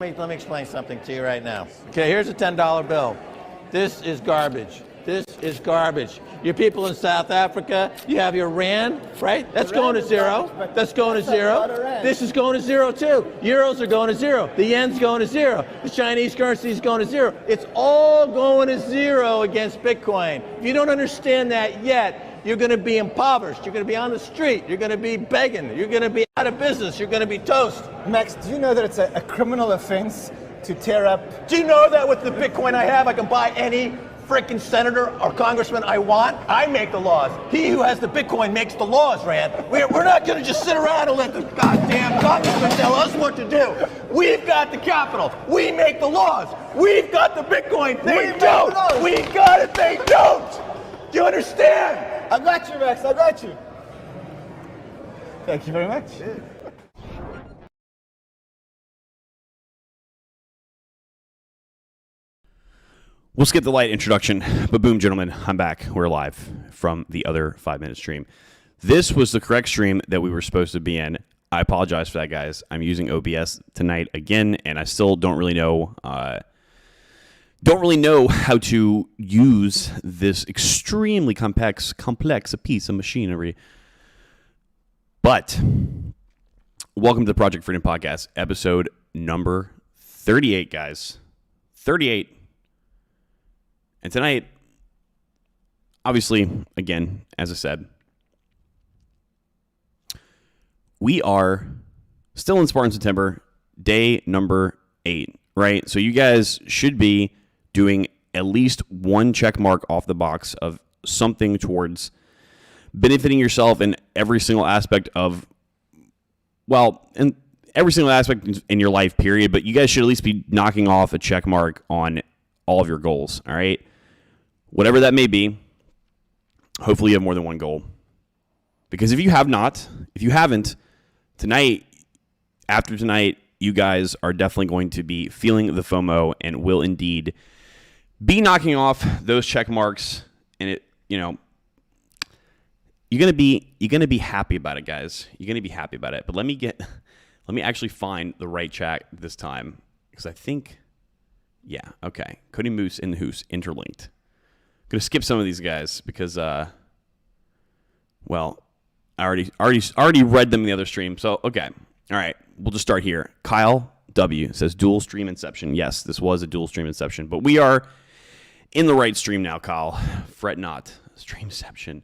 Let me explain something to you right now. Okay, here's a $10 bill. This is garbage. This is garbage. Your people in South Africa, you have your rand, right? That's going to zero. That's going to zero. This is going to zero too. Euros are going to zero. The yen's going to zero. The Chinese currency is going to zero. It's all going to zero against Bitcoin. If you don't understand that yet, you're going to be impoverished. You're going to be on the street. You're going to be begging. You're going to be out of business. You're going to be toast. Max, do you know that it's a criminal offense to tear up? Do you know that with the Bitcoin I have, I can buy any freaking senator or congressman I want? I make the laws. He who has the Bitcoin makes the laws, Rand. We're not going to just sit around and let the goddamn congressman tell us what to do. We've got the capital. We make the laws. We've got the Bitcoin. They don't. We got it. They don't. Do you understand? I got you, Max. I got you. Thank you very much. We'll skip the light introduction, but boom, gentlemen, I'm back. We're live from the other 5-minute stream. This was the correct stream that we were supposed to be in. I apologize for that, guys. I'm using OBS tonight again, and I still don't really know how to use this extremely complex piece of machinery. But welcome to the Project Freedom Podcast, episode number 38, guys. 38. And tonight, obviously, again, as I said, we are still in Spartan September, day number 8, right? So you guys should be doing at least one check mark off the box of something towards benefiting yourself in every single aspect of, well, in every single aspect in your life, period. But you guys should at least be knocking off a check mark on all of your goals, all right? Whatever that may be, hopefully you have more than one goal. Because if you haven't, tonight, after tonight, you guys are definitely going to be feeling the FOMO and will indeed be knocking off those check marks. And you're gonna be happy about it, guys. You're gonna be happy about it. But let me actually find the right chat this time, because I think, yeah, okay. Cody Moose and Hoos interlinked. I'm gonna skip some of these guys because, well, I already read them in the other stream. So okay, all right, we'll just start here. Kyle W says dual stream inception. Yes, this was a dual stream inception, but we are in the right stream now, Kyle. Fret not. Streamception.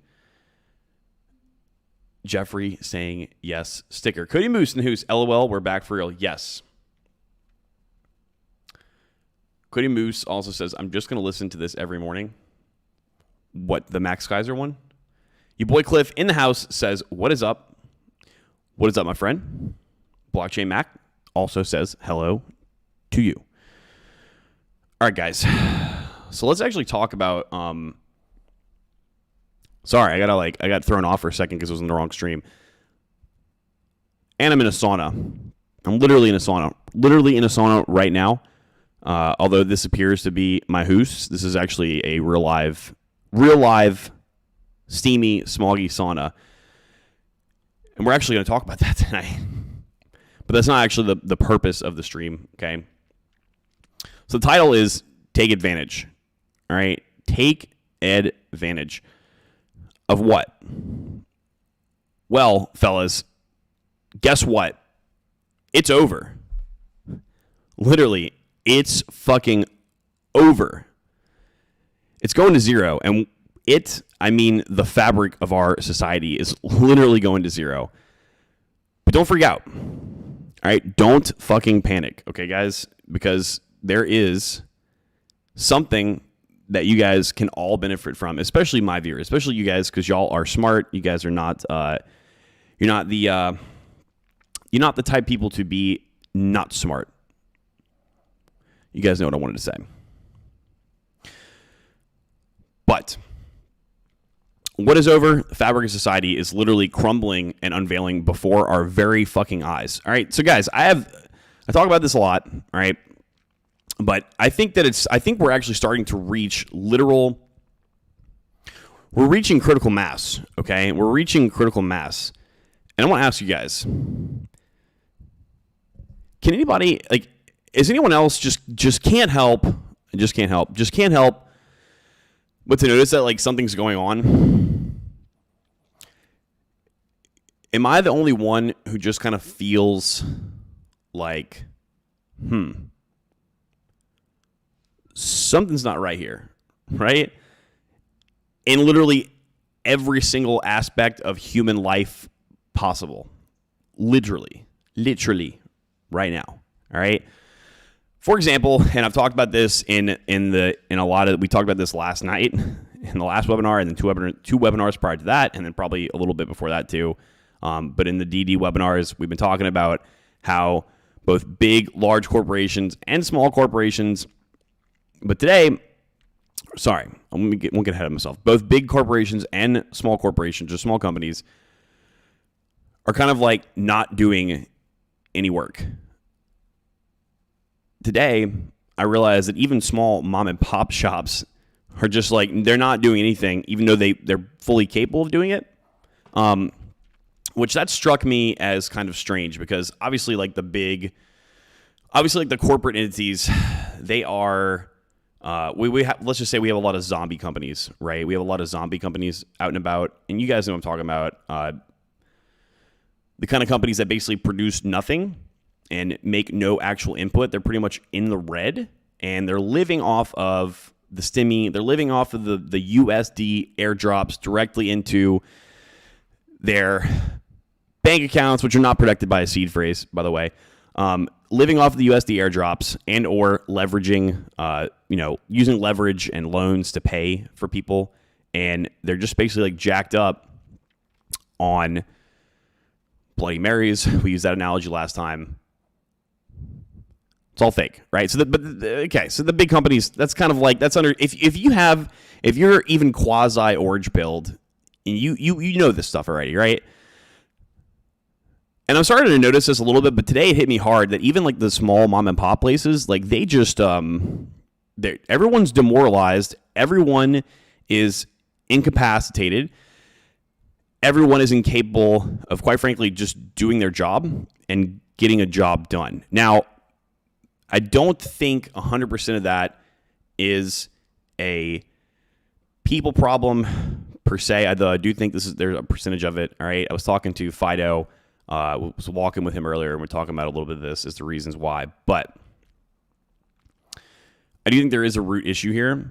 Jeffrey saying yes. Sticker. Cody Moose and Hoos. LOL. We're back for real. Yes. Cody Moose also says, I'm just going to listen to this every morning. What, the Max Kaiser one? Your boy Cliff in the house says, what is up? What is up, my friend? Blockchain Mac also says hello to you. All right, guys. So let's actually talk about, sorry, I got thrown off for a second because it was in the wrong stream. And I'm in a sauna. I'm literally in a sauna right now. Although this appears to be my hoose, this is actually a real live, steamy, smoggy sauna. And we're actually going to talk about that tonight. But that's not actually the purpose of the stream, okay? So the title is Take Advantage, all right? Take advantage of what? Well, fellas, guess what? It's over. Literally, it's fucking over. It's going to zero. And the fabric of our society is literally going to zero. But don't freak out. All right? Don't fucking panic, okay, guys? Because there is something that you guys can all benefit from, especially my viewers, especially you guys, because y'all are smart. You guys are not, you're not the type of people to be not smart. You guys know what I wanted to say. But what is over? The fabric of society is literally crumbling and unveiling before our very fucking eyes. All right. So guys, I talk about this a lot. All right. But I think we're actually starting to reach we're reaching critical mass. Okay. We're reaching critical mass. And I want to ask you guys, can anybody, like, is anyone else just can't help but to notice that like something's going on? Am I the only one who just kind of feels like, something's not right here, right? In literally every single aspect of human life possible. Literally right now. All right. For example, and I've talked about this in a lot of, we talked about this last night in the last webinar, and then two webinars prior to that, and then probably a little bit before that too. But in the DD webinars, we've been talking about how both big, large corporations and small corporations, but today, sorry, I won't get ahead of myself. Both big corporations and small corporations, or small companies, are kind of like not doing any work. Today, I realized that even small mom and pop shops are just like, they're not doing anything, even though they're fully capable of doing it. Which that struck me as kind of strange, because obviously like the corporate entities, they are, let's just say we have a lot of zombie companies, right? We have a lot of zombie companies out and about, and you guys know what I'm talking about. The kind of companies that basically produce nothing and make no actual input. They're pretty much in the red, and they're living off of the stimmy. They're living off of the USD airdrops directly into their bank accounts, which are not protected by a seed phrase, by the way. Living off of the USD airdrops and or leveraging, using leverage and loans to pay for people. And they're just basically like jacked up on Bloody Marys. We used that analogy last time. It's all fake, right? So the big companies, that's kind of like, that's under, if you're even quasi orange pilled, and you know this stuff already, right? And I'm starting to notice this a little bit, but today it hit me hard that even like the small mom and pop places, like they just, everyone's demoralized. Everyone is incapacitated. Everyone is incapable of, quite frankly, just doing their job and getting a job done. Now, I don't think 100% of that is a people problem per se, although I do think there's a percentage of it. All right, I was talking to Fido, was walking with him earlier, and we're talking about a little bit of this as the reasons why. But I do think there is a root issue here.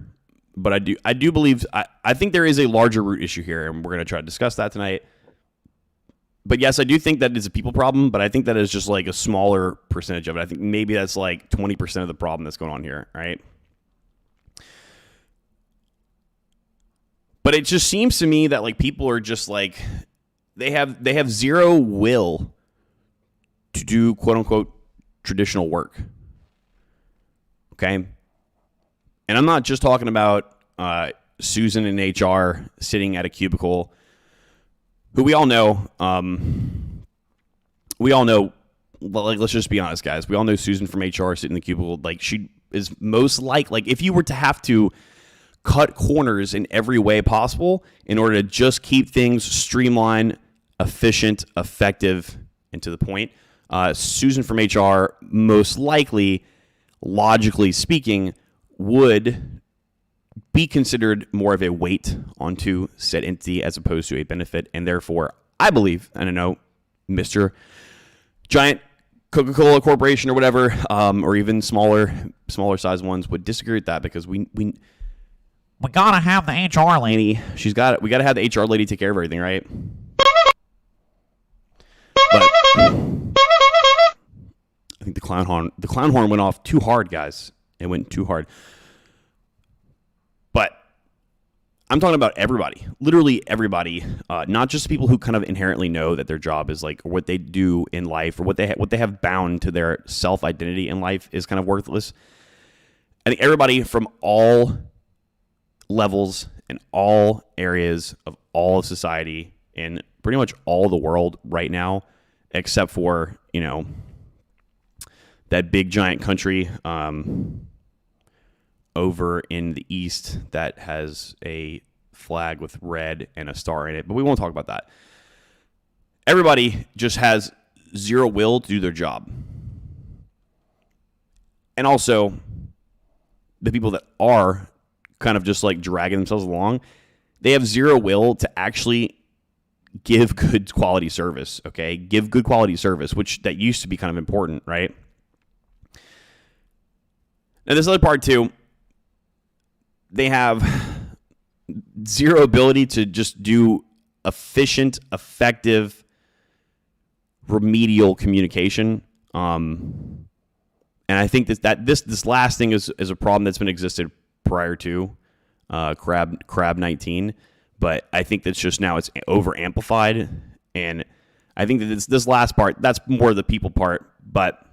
But I do believe, I think there is a larger root issue here, and we're going to try to discuss that tonight. But yes, I do think that it's a people problem, but I think that is just like a smaller percentage of it. I think maybe that's like 20% of the problem that's going on here, right? But it just seems to me that like people are just like, they have zero will to do quote unquote traditional work. Okay? And I'm not just talking about Susan in HR sitting at a cubicle, who we all know, like, let's just be honest, guys. We all know Susan from HR sitting in the cubicle. Like, she is most like if you were to have to cut corners in every way possible in order to just keep things streamlined, efficient, effective, and to the point, Susan from HR most likely, logically speaking, would be considered more of a weight onto said entity as opposed to a benefit, and therefore, I believe, I don't know, Mr. Giant Coca-Cola Corporation or whatever, or even smaller size ones would disagree with that, because we gotta have the HR lady. We gotta have the HR lady take care of everything, right? But I think the clown horn went off too hard, guys. It went too hard. But I'm talking about everybody, literally everybody, not just people who kind of inherently know that their job is like, or what they do in life, or what they have bound to their self-identity in life is kind of worthless. I think everybody from all levels and all areas of all of society in pretty much all the world right now, except for, that big giant country over in the east that has a flag with red and a star in it, but we won't talk about that. Everybody just has zero will to do their job. And also, the people that are kind of just like dragging themselves along, they have zero will to actually give good quality service, okay? Give good quality service, which that used to be kind of important, right? Now, this other part too, they have zero ability to just do efficient, effective, remedial communication. And I think that this last thing is a problem that's been existed prior to Crab 19, but I think that's just now it's over amplified, and I think that this last part, that's more the people part, but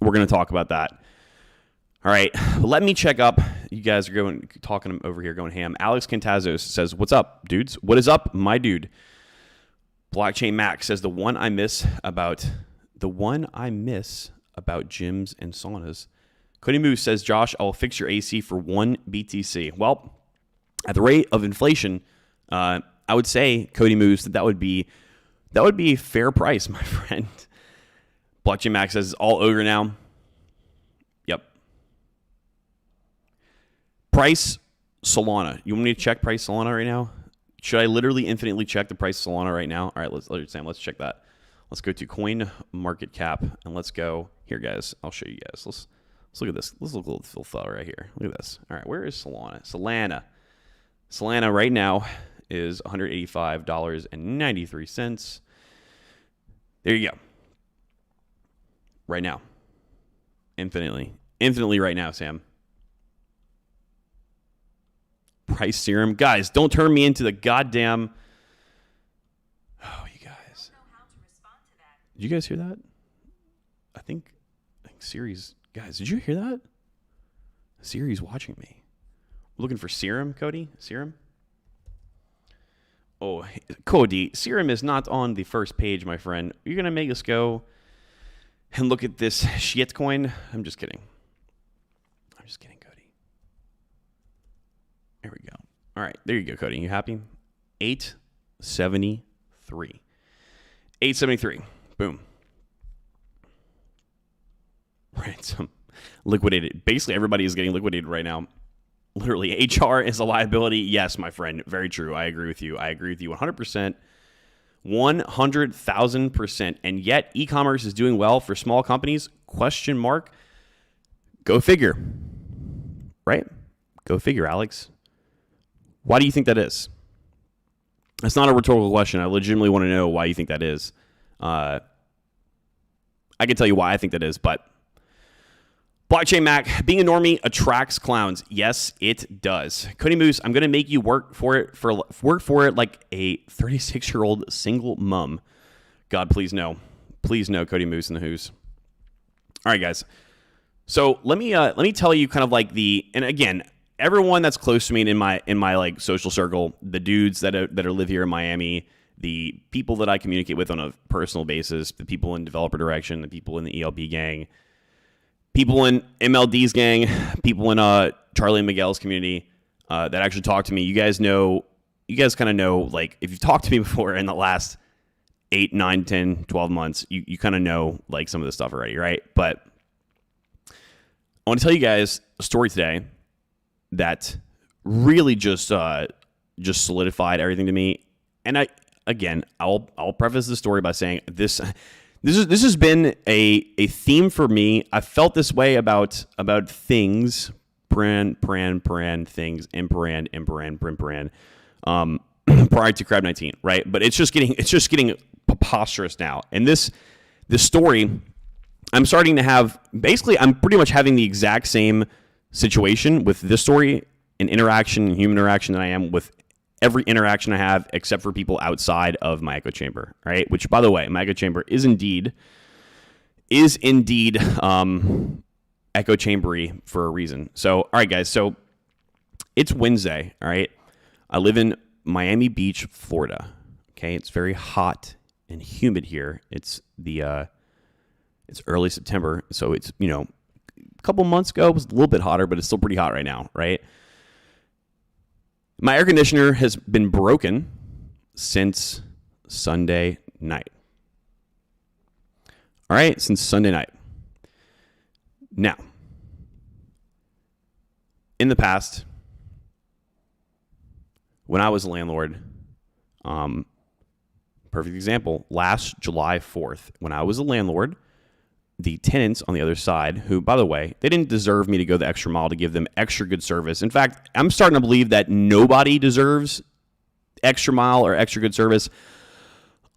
we're going to talk about that. All right, let me check up. You guys are talking over here, going ham. Alex Cantazos says, "What's up, dudes? What is up, my dude?" Blockchain Max says, the one I miss about gyms and saunas. Cody Moose says, "Josh, I will fix your AC for 1 BTC." Well, at the rate of inflation, I would say, Cody Moose, that would be a fair price, my friend. Blockchain Max says, all ogre now. Yep. Price Solana. You want me to check price Solana right now? Should I literally infinitely check the price of Solana right now? All right, let's check that. Let's go to coin market cap and let's go here, guys. I'll show you guys. Let's look at this. Let's look at the little fella right here. Look at this. All right, where is Solana? Solana right now is $185.93. There you go. Right now. Infinitely right now, Sam. Price serum. Guys, don't turn me into the goddamn... Oh, you guys. I don't know how to respond to that. Did you guys hear that? I think Siri's... Guys, did you hear that? Siri's watching me. Looking for serum, Cody? Serum? Oh, Cody, serum is not on the first page, my friend. You're going to make us go and look at this shit coin? I'm just kidding. Cody. There we go. All right, there you go, Cody. You happy? 873. 873. Boom. Right, some liquidated. Basically, everybody is getting liquidated right now. Literally, HR is a liability. Yes, my friend. Very true. I agree with you. 100%. 100,000%. And yet, e-commerce is doing well for small companies? Question mark. Go figure. Right? Go figure, Alex. Why do you think that is? That's not a rhetorical question. I legitimately want to know why you think that is. I can tell you why I think that is, but Blockchain Mac, being a normie attracts clowns. Yes, it does. Cody Moose, I'm going to make you work for it like a 36-year-old single mom. God, please no. Please no, Cody Moose and the Who's. All right, guys. So let me tell you kind of like and again, everyone that's close to me in my like social circle, the dudes that live here in Miami, the people that I communicate with on a personal basis, the people in developer direction, the people in the ELB gang, people in MLD's gang, people in Charlie and Miguel's community that actually talk to me. You guys kind of know, like, if you've talked to me before in the last 8, 9, 10, 12 months, you kind of know, like, some of this stuff already, right? But I want to tell you guys a story today that really just solidified everything to me. And I'll preface the story by saying this has been a theme for me. I felt this way about things, things, prior to Crab 19, right? But it's just getting preposterous now. And this story, I'm starting to have, basically, I'm pretty much having the exact same situation with this story and interaction, human interaction, that I am with every interaction I have, except for people outside of my echo chamber, right? Which, by the way, my echo chamber is indeed echo chambery for a reason. So, all right, guys. So it's Wednesday. All right. I live in Miami Beach, Florida. Okay, it's very hot and humid here. It's early September, so it's a couple months ago it was a little bit hotter, but it's still pretty hot right now, right? My air conditioner has been broken since Sunday night. All right, since Sunday night. Now, in the past, when I was a landlord, perfect example, last July 4th, when I was a landlord, the tenants on the other side, who, by the way, they didn't deserve me to go the extra mile to give them extra good service. In fact, I'm starting to believe that nobody deserves extra mile or extra good service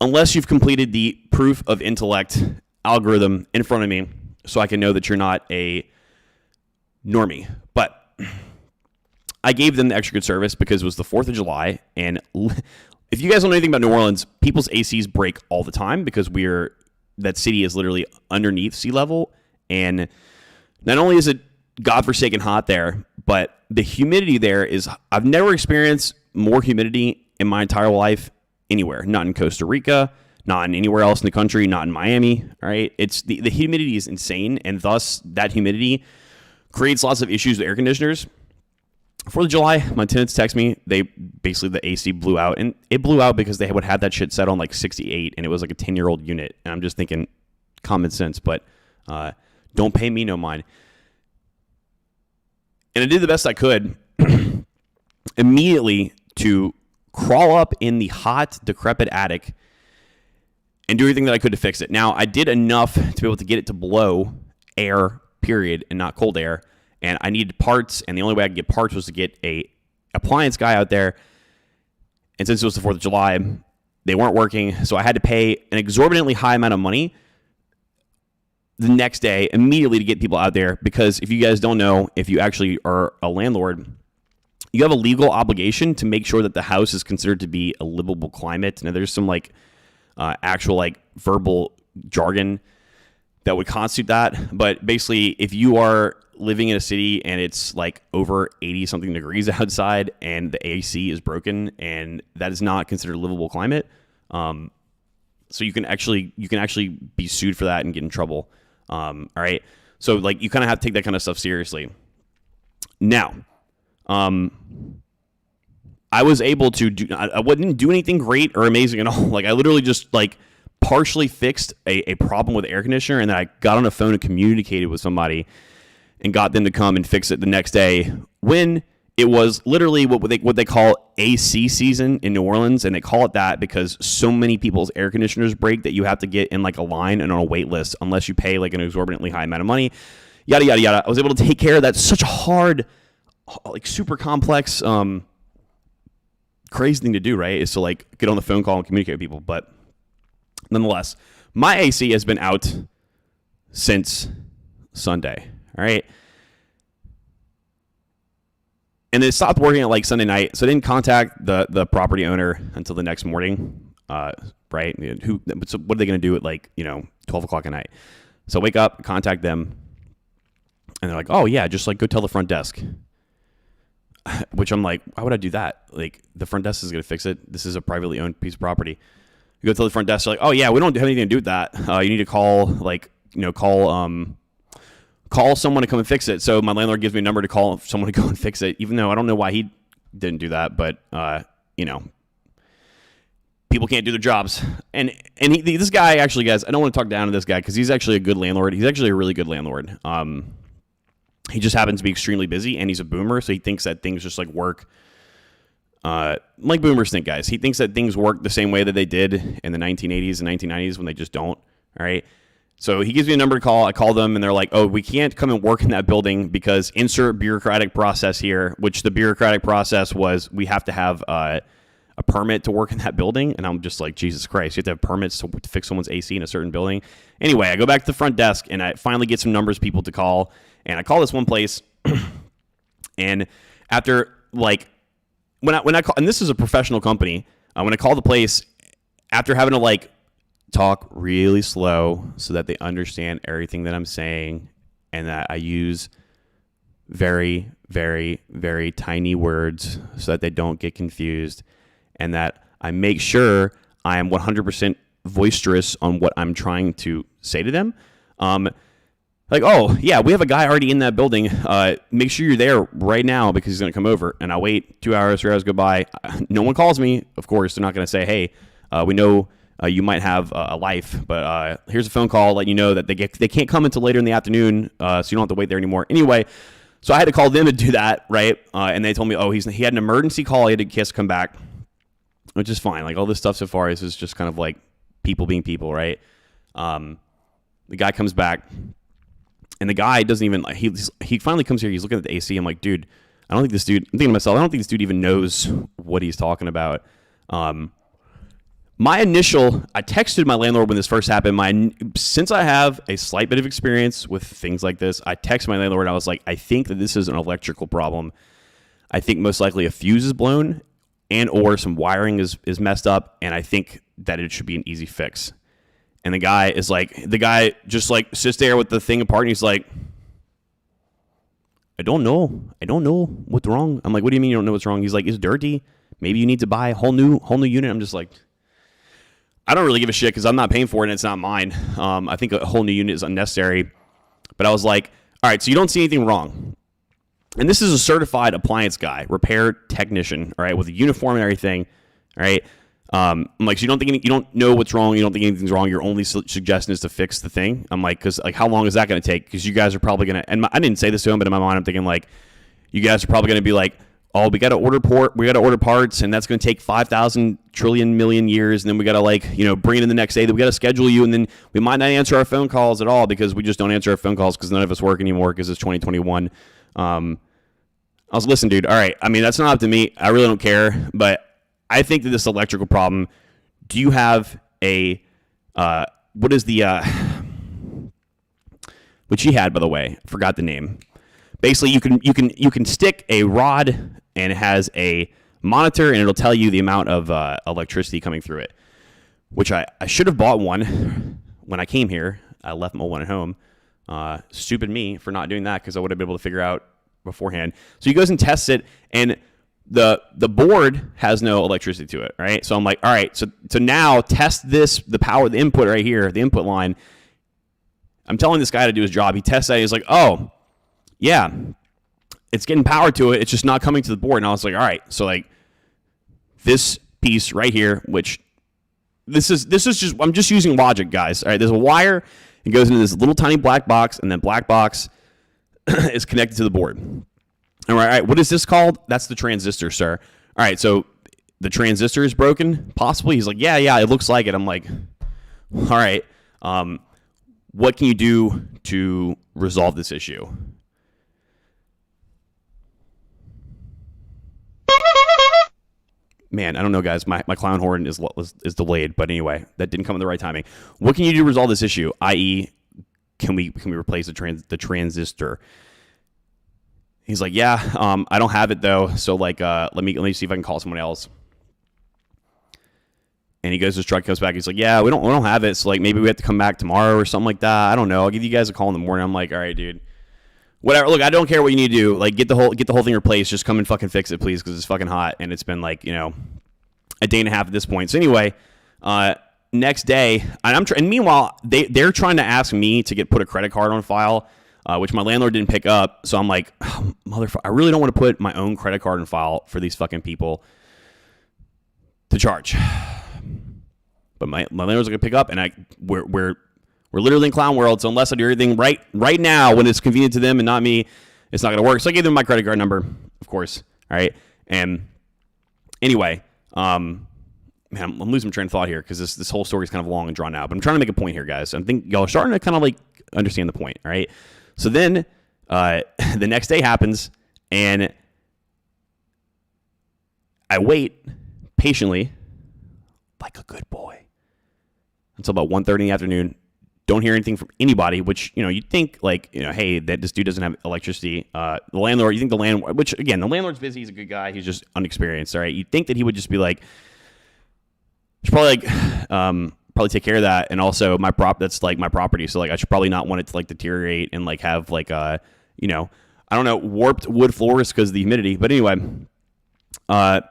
unless you've completed the proof of intellect algorithm in front of me so I can know that you're not a normie. But I gave them the extra good service because it was the 4th of July. And if you guys don't know anything about New Orleans, people's ACs break all the time because that city is literally underneath sea level. And not only is it godforsaken hot there, but the humidity there is, I've never experienced more humidity in my entire life anywhere. Not in Costa Rica, not in anywhere else in the country, not in Miami. All right. It's the humidity is insane. And thus that humidity creates lots of issues with air conditioners. 4th of July, my tenants text me. The AC blew out, and it blew out because they would have that shit set on like 68, and it was like a 10-year-old unit. And I'm just thinking, common sense, but don't pay me no mind. And I did the best I could immediately to crawl up in the hot, decrepit attic and do everything that I could to fix it. Now, I did enough to be able to get it to blow air, period, and not cold air. And I needed parts, and the only way I could get parts was to get a appliance guy out there. And since it was the 4th of July, they weren't working, so I had to pay an exorbitantly high amount of money the next day immediately to get people out there. Because if you guys don't know, if you actually are a landlord, you have a legal obligation to make sure that the house is considered to be a livable climate. Now, there's some actual verbal jargon that would constitute that. But basically, if you are living in a city and it's like over 80 something degrees outside and the AC is broken, and that is not considered a livable climate, so you can actually be sued for that and get in trouble. All right, so you kind of have to take that kind of stuff seriously. Now, I was able to do. I wouldn't do anything great or amazing at all. I literally just partially fixed a problem with the air conditioner, and then I got on the phone and communicated with somebody and got them to come and fix it the next day, when it was literally what they call AC season in New Orleans. And they call it that because so many people's air conditioners break that you have to get in a line and on a wait list unless you pay an exorbitantly high amount of money, yada, yada, yada. I was able to take care of that. Such a hard, super complex, crazy thing to do, right? Is to get on the phone call and communicate with people. But nonetheless, my AC has been out since Sunday. All right. And it stopped working at Sunday night. So I didn't contact the property owner until the next morning. Right. So what are they going to do at 12 o'clock at night? So I wake up, contact them, and they're like, oh yeah, just go tell the front desk. Which I'm like, why would I do that? The front desk is going to fix it. This is a privately owned piece of property. You go tell the front desk, they're like, oh yeah, we don't have anything to do with that. You need to call call someone to come and fix it. So my landlord gives me a number to call someone to go and fix it, even though I don't know why he didn't do that. But, people can't do their jobs. And this guy, actually, guys, I don't want to talk down to this guy because he's actually a good landlord. He's actually a really good landlord. He just happens to be extremely busy, and he's a boomer, so he thinks that things just work like boomers think, guys. He thinks that things work the same way that they did in the 1980s and 1990s when they just don't. All right. So he gives me a number to call. I call them, and they're like, oh, we can't come and work in that building because insert bureaucratic process here, which the bureaucratic process was we have to have a permit to work in that building. And I'm just like, Jesus Christ, you have to have permits to fix someone's AC in a certain building. Anyway, I go back to the front desk, and I finally get some numbers people to call. And I call this one place, and after when I call, and this is a professional company, when I call the place, after having to talk really slow so that they understand everything that I'm saying, and that I use very, very, very tiny words so that they don't get confused, and that I make sure I am 100% boisterous on what I'm trying to say to them. Oh, yeah, we have a guy already in that building. Make sure you're there right now because he's going to come over. And I wait 2 hours, 3 hours go by. No one calls me. Of course, they're not going to say, hey, we know you might have a life, but here's a phone call letting you know that they can't come until later in the afternoon, so you don't have to wait there anymore. Anyway, So I had to call them to do that, right? And they told me, oh, he had an emergency call. He had to come back, which is fine. Like all this stuff so far is just kind of like people being people, right? The guy comes back, and the guy doesn't even, he finally comes here. He's looking at the AC. I'm like, dude, I'm thinking to myself, I don't think this dude even knows what he's talking about. I texted my landlord when this first happened. Since I have a slight bit of experience with things like this, I texted my landlord and I was like, I think that this is an electrical problem. I think most likely a fuse is blown and or some wiring is messed up, and I think that it should be an easy fix. And the guy just like sits there with the thing apart, and he's like, I don't know what's wrong. I'm like, what do you mean you don't know what's wrong? He's like, it's dirty. Maybe you need to buy a whole new unit. I'm just like, I don't really give a shit because I'm not paying for it and it's not mine. I think a whole new unit is unnecessary. But I was like, all right, so you don't see anything wrong. And this is a certified appliance guy, repair technician, all right, with a uniform and everything, all right? I'm like, so you don't know what's wrong. You don't think anything's wrong. Your only suggestion is to fix the thing. I'm like, because like, how long is that going to take? Because you guys are probably going to, and I didn't say this to him, but in my mind, I'm thinking like, you guys are probably going to be like, oh, we got to order parts, and that's going to take 5,000 trillion million years, and then we got to bring it in the next day. Then we got to schedule you, and then we might not answer our phone calls at all because we just don't answer our phone calls because none of us work anymore because it's 2021. I was listen, dude. All right, I mean that's not up to me. I really don't care, but I think that this electrical problem. Do you have a what is the which he had, by the way? I forgot the name. Basically, you can stick a rod and it has a monitor and it'll tell you the amount of electricity coming through it. Which I should have bought one when I came here. I left my one at home. Stupid me for not doing that because I would have been able to figure out beforehand. So he goes and tests it, and the board has no electricity to it, right? So I'm like, all right, so now test this, the power, the input right here, the input line. I'm telling this guy to do his job. He tests that. He's like, oh, yeah, it's getting power to it. It's just not coming to the board. And I was like, all right, so like this piece right here, which this is just, I'm just using logic, guys. All right, there's a wire. It goes into this little tiny black box, and then black box is connected to the board. All right, what is this called? That's the transistor, sir. All right, so the transistor is broken, possibly? He's like, yeah, it looks like it. I'm like, all right, what can you do to resolve this issue? Man, I don't know, guys. My clown horn is delayed, but anyway, that didn't come in the right timing. What can you do to resolve this issue? I.e., can we replace the transistor? He's like, yeah, I don't have it though. So like, let me see if I can call someone else. And he goes to his truck, comes back. He's like, yeah, we don't have it. So like, maybe we have to come back tomorrow or something like that. I don't know. I'll give you guys a call in the morning. I'm like, all right, dude. Whatever. Look, I don't care what you need to do. Like, get the whole thing replaced. Just come and fucking fix it, please, because it's fucking hot and it's been like a day and a half at this point. So anyway, next day, and meanwhile they're trying to ask me to put a credit card on file, which my landlord didn't pick up. So I'm like, oh, motherfucker, I really don't want to put my own credit card on file for these fucking people to charge. But my landlord's gonna pick up, and we're literally in clown world. So unless I do everything right now when it's convenient to them and not me, it's not gonna work. So I gave them my credit card number, of course. All right, and anyway, man, I'm losing my train of thought here because this whole story is kind of long and drawn out. But I'm trying to make a point here, guys. I think y'all are starting to kind of like understand the point. All right. So then the next day happens, and I wait patiently, like a good boy, until about 1:30 in the afternoon. Don't hear anything from anybody, which, you'd think like, hey, that this dude doesn't have electricity. The landlord, which again, the landlord's busy. He's a good guy. He's just unexperienced. All right. You'd think that he would just be like, should probably probably take care of that. And also that's like my property. So like, I should probably not want it to like deteriorate and like have like, I don't know, warped wood floors because of the humidity. But anyway, of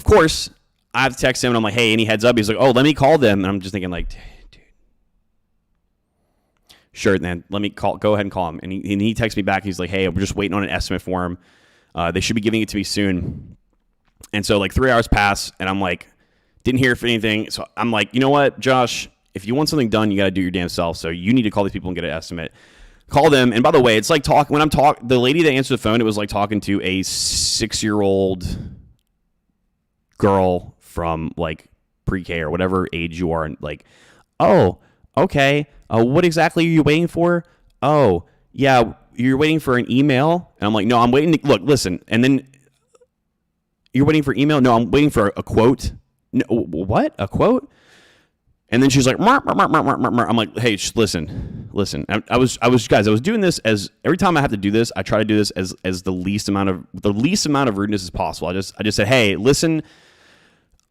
course I have to text him and I'm like, hey, any heads up? He's like, oh, let me call them. And I'm just thinking like, dude, sure, then let me go ahead and call him. And he texts me back. He's like, hey, we're just waiting on an estimate for him. They should be giving it to me soon. And so like 3 hours pass and I'm like, didn't hear anything. So I'm like, you know what, Josh, if you want something done, you got to do your damn self. So you need to call these people and get an estimate. Call them. And by the way, it's like the lady that answered the phone, it was like talking to a 6-year-old girl from like pre-K or whatever age you are. And like, oh, okay. What exactly are you waiting for? Oh, yeah, you're waiting for an email. And I'm like, no, I'm waiting. Look, listen. And then you're waiting for email? No, I'm waiting for a quote. No, what? A quote? And then she's like, "Mur, mur, mur, mur, mur, mur." I'm like, hey, listen. I was doing this as every time I have to do this, I try to do this as the least amount of rudeness as possible. I just said, hey, listen,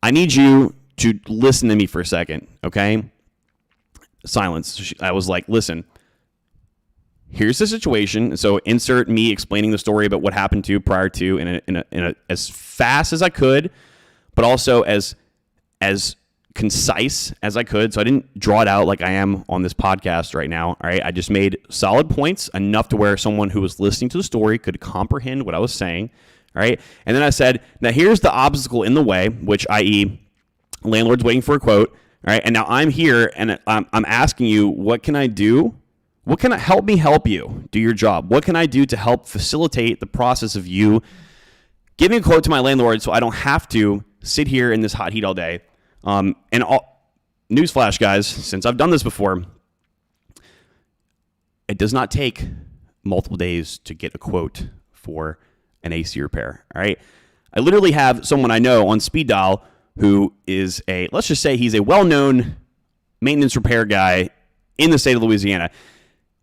I need you to listen to me for a second, okay? Silence. I was like, listen, here's the situation. So insert me explaining the story about what happened to prior to in a as fast as I could, but also as concise as I could. So I didn't draw it out like I am on this podcast right now. All right. I just made solid points enough to where someone who was listening to the story could comprehend what I was saying. All right. And then I said, now here's the obstacle in the way, which i.e. landlord's waiting for a quote. All right. And now I'm here and I'm asking you, what can I do? What can I help you do your job? What can I do to help facilitate the process of you giving a quote to my landlord so I don't have to sit here in this hot heat all day? Newsflash, guys, since I've done this before, it does not take multiple days to get a quote for an AC repair. All right. I literally have someone I know on speed dial who is let's just say he's a well-known maintenance repair guy in the state of Louisiana.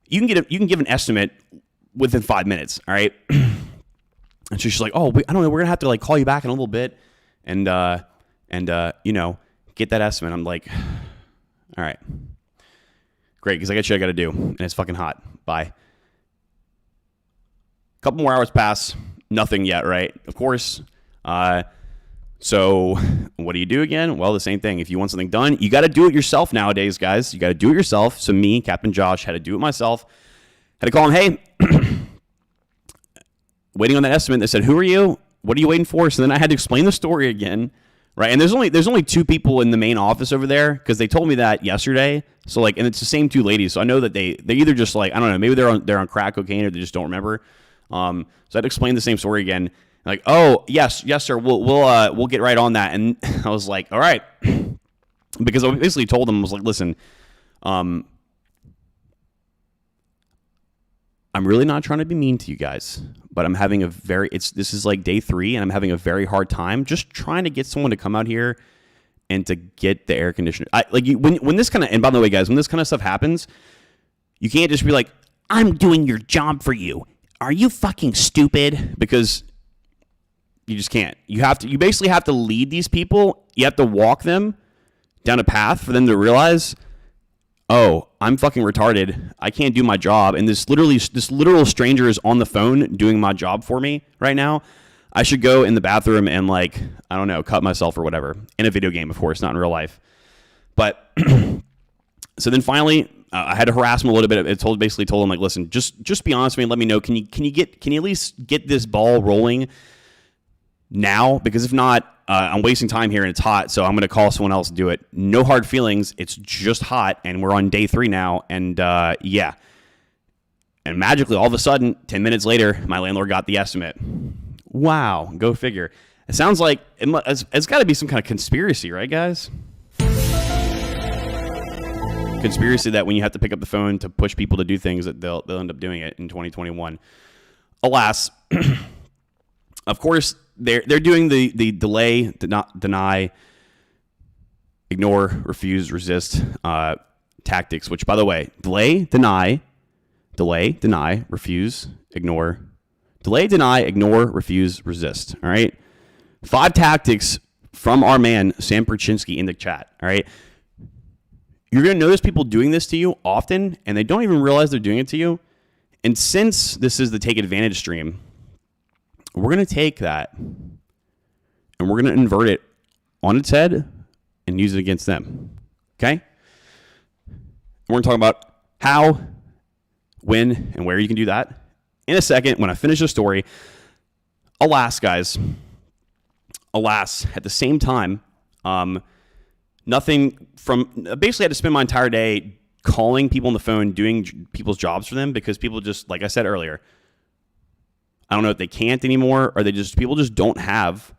You can give an estimate within 5 minutes. All right. And she's like, oh, I don't know. We're going to have to like call you back in a little bit. And get that estimate. I'm like, all right, great, because I got shit I got to do, and it's fucking hot. Bye. A couple more hours pass, nothing yet, right? Of course. So what do you do again? Well, the same thing. If you want something done, you got to do it yourself nowadays, guys. You got to do it yourself. So me, Captain Josh, had to do it myself. Had to call him, hey, waiting on that estimate. They said, who are you? What are you waiting for? So then I had to explain the story again. Right, and there's only 2 people in the main office over there because they told me that yesterday. So like, and it's the same 2 ladies. So I know that they either just like, I don't know, maybe they're on crack cocaine or they just don't remember. So I had to explain the same story again. Like, oh yes, sir, we'll get right on that. And I was like, all right, because I basically told them, I was like, listen, I'm really not trying to be mean to you guys, but I'm having this is like day 3 and I'm having a very hard time just trying to get someone to come out here and to get the air conditioner. When this kind of, and by the way, guys, when this kind of stuff happens, you can't just be like, I'm doing your job for you. Are you fucking stupid? Because you just can't. You basically have to lead these people. You have to walk them down a path for them to realize, oh, I'm fucking retarded. I can't do my job. And this literal stranger is on the phone doing my job for me right now. I should go in the bathroom and like, I don't know, cut myself or whatever. In a video game, of course, not in real life. But so then finally, I had to harass him a little bit. Basically told him like, listen, just be honest with me and let me know. Can you at least get this ball rolling now? Because if not, I'm wasting time here and it's hot, so I'm going to call someone else to do it. No hard feelings. It's just hot, and we're on day 3 now, and yeah. And magically, all of a sudden, 10 minutes later, my landlord got the estimate. Wow, go figure. It sounds like it's got to be some kind of conspiracy, right, guys? Conspiracy that when you have to pick up the phone to push people to do things, that they'll end up doing it in 2021. Alas, of course, they're doing the delay, deny, ignore, refuse, resist tactics. Which, by the way, delay, deny, refuse, ignore, refuse, resist. All right, 5 tactics from our man Sam Perchinsky in the chat. All right, you're gonna notice people doing this to you often, and they don't even realize they're doing it to you. And since this is the take advantage stream, we're going to take that and we're going to invert it on its head and use it against them. Okay? We're going to talk about how, when, and where you can do that in a second when I finish the story. Alas, guys. Alas, at the same time, nothing from... Basically, I had to spend my entire day calling people on the phone, doing people's jobs for them because people just, like I said earlier, I don't know if they can't anymore or people just don't have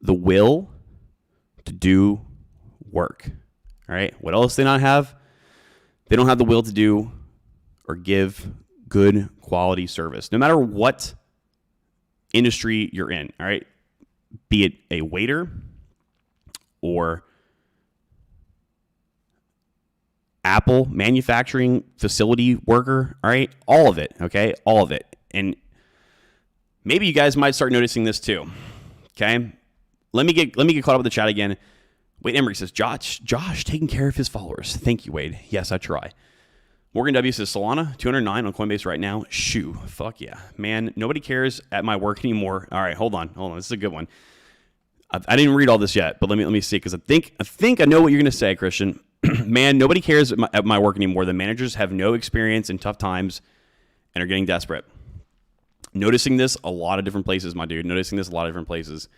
the will to do work. All right. What else do they not have? They don't have the will to do or give good quality service, no matter what industry you're in. All right. Be it a waiter or Apple manufacturing facility worker. All right. All of it. Okay. All of it. And maybe you guys might start noticing this too. Okay. Let me get caught up with the chat again. Wade Emery says, Josh taking care of his followers. Thank you, Wade. Yes, I try. Morgan W says, Solana, 209 on Coinbase right now. Shoo. Fuck yeah. Man, nobody cares at my work anymore. All right, hold on. This is a good one. I didn't read all this yet, but let me see, because I think I know what you're going to say, Christian. Man, nobody cares at my work anymore. The managers have no experience in tough times and are getting desperate. Noticing this a lot of different places, my dude. Noticing this a lot of different places.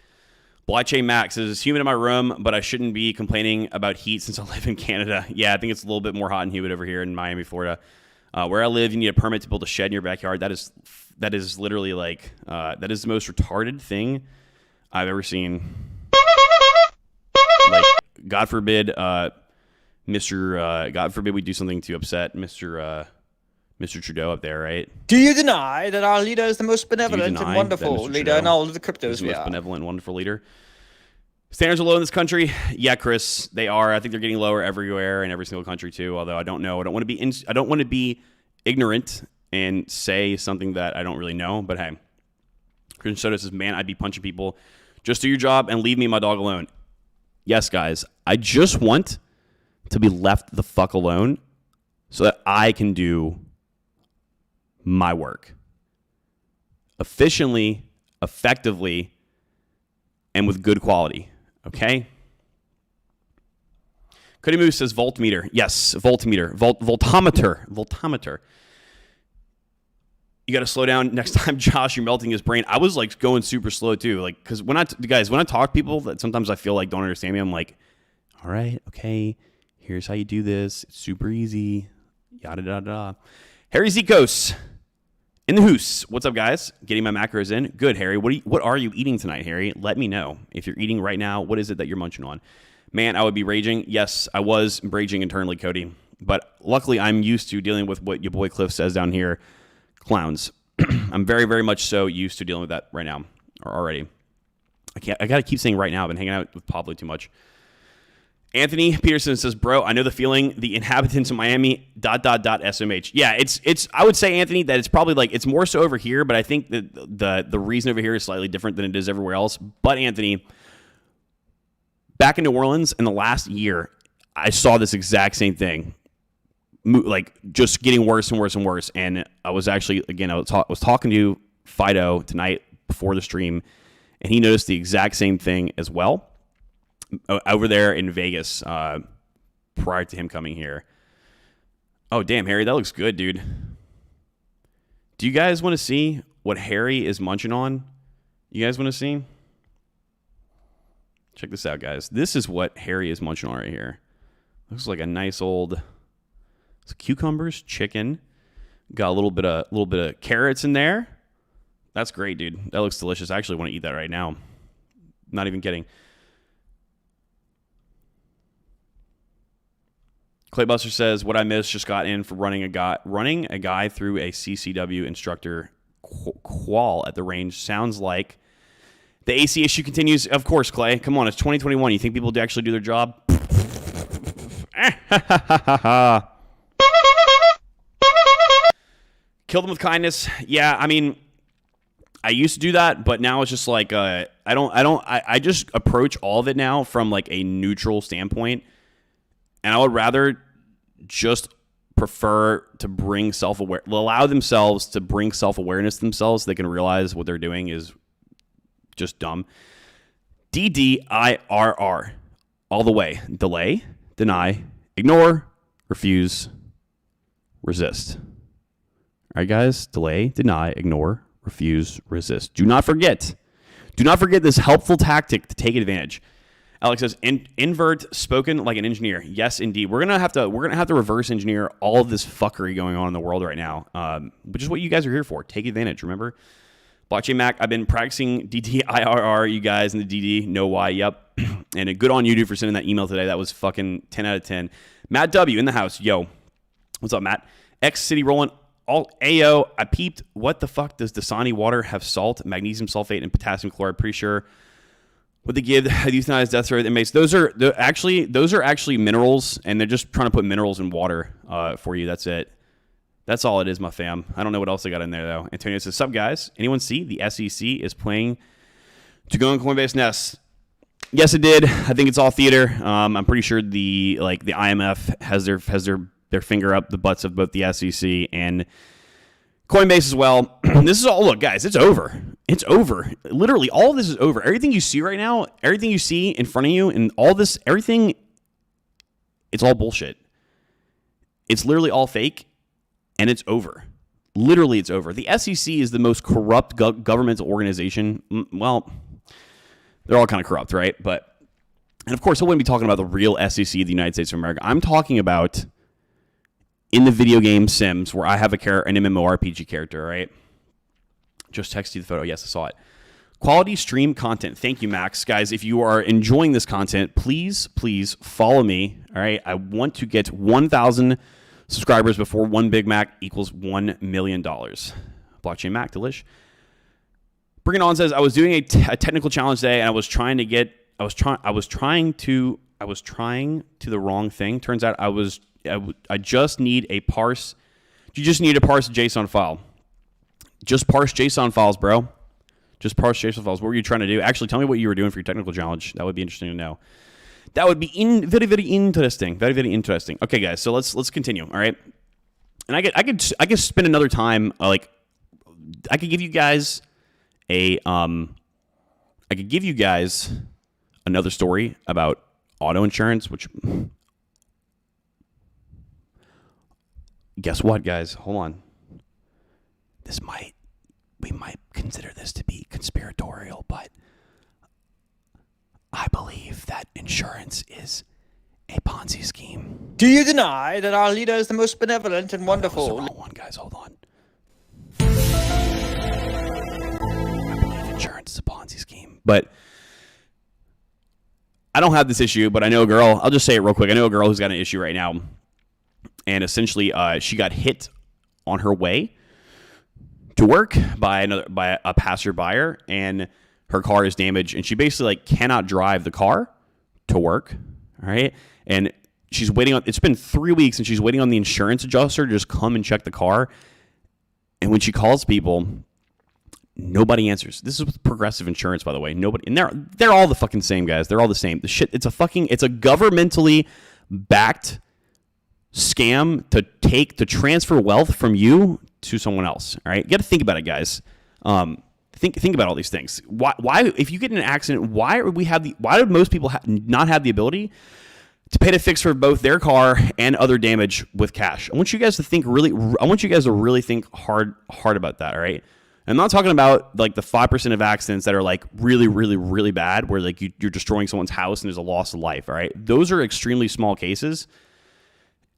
Blockchain Max says, it's humid in my room, but I shouldn't be complaining about heat since I live in Canada. Yeah, I think it's a little bit more hot and humid over here in Miami, Florida. Where I live, you need a permit to build a shed in your backyard. That is literally like, that is the most retarded thing I've ever seen. Like, God forbid we do something to upset Mr. Trudeau up there, right? Do you deny that our leader is the most benevolent and wonderful leader in all of the cryptos we are? Most benevolent and wonderful leader. Standards are low in this country. Yeah, Chris, they are. I think they're getting lower everywhere in every single country too. Although I don't know. I don't want to be ignorant and say something that I don't really know. But hey, Christian Soto says, "Man, I'd be punching people. Just do your job and leave me and my dog alone." Yes, guys, I just want to be left the fuck alone so that I can do my work efficiently, effectively, and with good quality. Okay? Cody Moose says voltmeter. Yes, voltmeter. Voltometer. You got to slow down next time, Josh. You're melting his brain. I was like going super slow too. Like, because when I talk to people that sometimes I feel like don't understand me, I'm like, all right, okay, here's how you do this. It's super easy. Yada, yada, yada. Harry Zikos in the hoose. What's up, guys? Getting my macros in. Good, Harry. What are you eating tonight, Harry? Let me know. If you're eating right now, what is it that you're munching on? Man, I would be raging. Yes, I was raging internally, Cody. But luckily, I'm used to dealing with what your boy Cliff says down here. Clowns. I'm very, very much so used to dealing with that right now, or already. I got to keep saying right now. I've been hanging out with Pablo too much. Anthony Peterson says, bro, I know the feeling. The inhabitants of Miami, .. SMH. Yeah, it's. I would say, Anthony, that it's probably like, it's more so over here, but I think that the reason over here is slightly different than it is everywhere else. But Anthony, back in New Orleans in the last year, I saw this exact same thing. Like, just getting worse and worse and worse. And I was actually, again, I was talking to Fido tonight before the stream, and he noticed the exact same thing as well over there in Vegas prior to him coming here. Oh, damn, Harry, that looks good, dude. Do you guys want to see what Harry is munching on? You guys want to see? Check this out, guys. This is what Harry is munching on right here. Looks like a nice old... It's cucumbers, chicken, got a little bit of carrots in there. That's great, dude. That looks delicious. I actually want to eat that right now. Not even kidding. Claybuster says, "What I missed just got in for running a guy through a CCW instructor qual at the range. Sounds like the AC issue continues." Of course, Clay. Come on, it's 2021. You think people actually do their job? Kill them with kindness. Yeah, I mean, I used to do that, but now it's just like I just approach all of it now from like a neutral standpoint, and I would rather just prefer to allow themselves to bring self-awareness to themselves so they can realize what they're doing is just dumb. DDIRR, all the way. Delay, deny, ignore, refuse, resist. All right, guys, delay, deny, ignore, refuse, resist. Do not forget this helpful tactic to take advantage. Alex says, invert spoken like an engineer. Yes, indeed. We're gonna have to reverse engineer all of this fuckery going on in the world right now, which is what you guys are here for. Take advantage. Remember, Blockchain Mac. I've been practicing DDIRR. You guys in the DD know why. Yep. And good on you, dude, for sending that email today. That was fucking 10 out of 10. Matt W in the house. Yo, what's up, Matt? X City rolling. All AO. I peeped. What the fuck does Dasani water have salt, magnesium sulfate, and potassium chloride? Pretty sure. What they give euthanized death threat inmates. Those are actually minerals, and they're just trying to put minerals in water for you. That's it. That's all it is, my fam. I don't know what else they got in there though. Antonio says, "Sup guys? Anyone see the SEC is playing to go on Coinbase Nest?" Yes, it did. I think it's all theater. I'm pretty sure the IMF has their finger up the butts of both the SEC and Coinbase as well. This is all, look, guys, it's over. It's over. Literally, all of this is over. Everything you see right now, everything you see in front of you, and all this, everything, it's all bullshit. It's literally all fake, and it's over. Literally, it's over. The SEC is the most corrupt governmental organization. Well, they're all kind of corrupt, right? But, and of course, I wouldn't be talking about the real SEC of the United States of America. I'm talking about in the video game Sims, where I have an MMORPG character, right? Just text you the photo. Yes, I saw it. Quality stream content. Thank you, Max. Guys, if you are enjoying this content, please follow me, all right? I want to get 1,000 subscribers before one Big Mac equals $1 million. Blockchain Mac, delish. Bring It On says, I was doing a technical challenge today, and I was trying to the wrong thing. Turns out I just need a parse. You just need to parse a JSON file. Just parse JSON files, bro. Just parse JSON files. What were you trying to do? Actually, tell me what you were doing for your technical challenge. That would be interesting to know. That would be very, very interesting. Very, very interesting. Okay, guys. So let's continue. All right. And I could spend another time I could give you guys another story about auto insurance, which. Guess what, guys? Hold on. We might consider this to be conspiratorial, but I believe that insurance is a Ponzi scheme. Do you deny that our leader is the most benevolent and wonderful? That was the wrong one, guys. Hold on. I believe insurance is a Ponzi scheme, but I don't have this issue, but I know a girl. I'll just say it real quick. I know a girl who's got an issue right now. And essentially, she got hit on her way to work by a passerby, and her car is damaged, and she basically cannot drive the car to work. All right, and she's waiting on. It's been 3 weeks, and she's waiting on the insurance adjuster to just come and check the car. And when she calls people, nobody answers. This is with Progressive Insurance, by the way. Nobody, and they're all the fucking same, guys. They're all the same. The shit. It's a governmentally backed scam to transfer wealth from you to someone else. All right, you got to think about it, guys. Think about all these things. Why if you get in an accident, why do most people not have the ability to pay to fix for both their car and other damage with cash? I want you guys to think really think hard about that. All right. I'm not talking about the 5% of accidents that are really, really, really bad, where you're destroying someone's house and there's a loss of life. All right. Those are extremely small cases.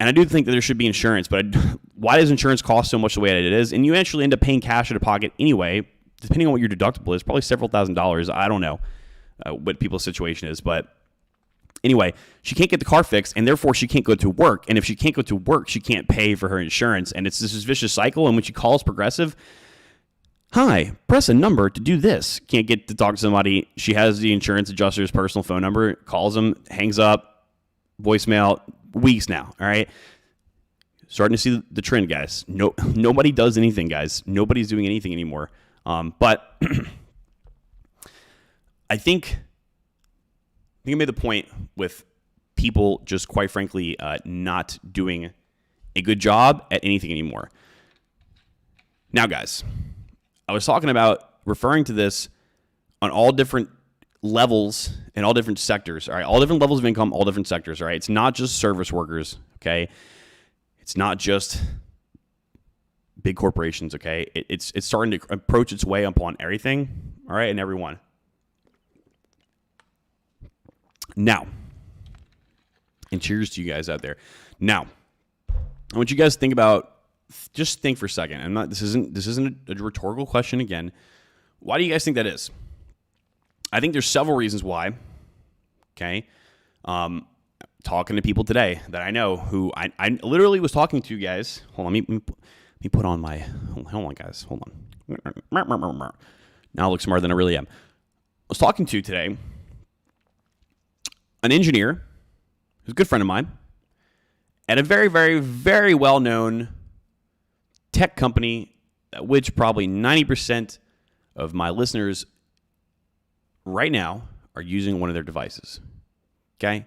And I do think that there should be insurance, but why does insurance cost so much the way that it is? And you actually end up paying cash out of pocket anyway, depending on what your deductible is, probably several $1,000s. I don't know what people's situation is, but anyway, she can't get the car fixed, and therefore she can't go to work. And if she can't go to work, she can't pay for her insurance. And it's this vicious cycle. And when she calls Progressive, hi, press a number to do this. Can't get to talk to somebody. She has the insurance adjuster's personal phone number, calls them, hangs up, voicemail. Weeks now, all right? Starting to see the trend, guys. Nobody does anything, guys. Nobody's doing anything anymore. But I think I made the point with people just quite frankly not doing a good job at anything anymore. Now, guys, I was talking about referring to this on all different levels in all different sectors, all right? All different levels of income, all different sectors, all right? It's not just service workers, okay? It's not just big corporations, okay? It's starting to approach its way upon everything, all right, and everyone. Now, and cheers to you guys out there. Now, I want you guys to think about, just think for a second. This isn't a rhetorical question again. Why do you guys think that is? I think there's several reasons why. Okay. Talking to people today that I know who I literally was talking to, guys. Hold on, let me put on my, hold on guys, hold on. Now I look smarter than I really am. I was talking to today an engineer who's a good friend of mine at a very, very, very well-known tech company, which probably 90% of my listeners right now are using one of their devices. Okay?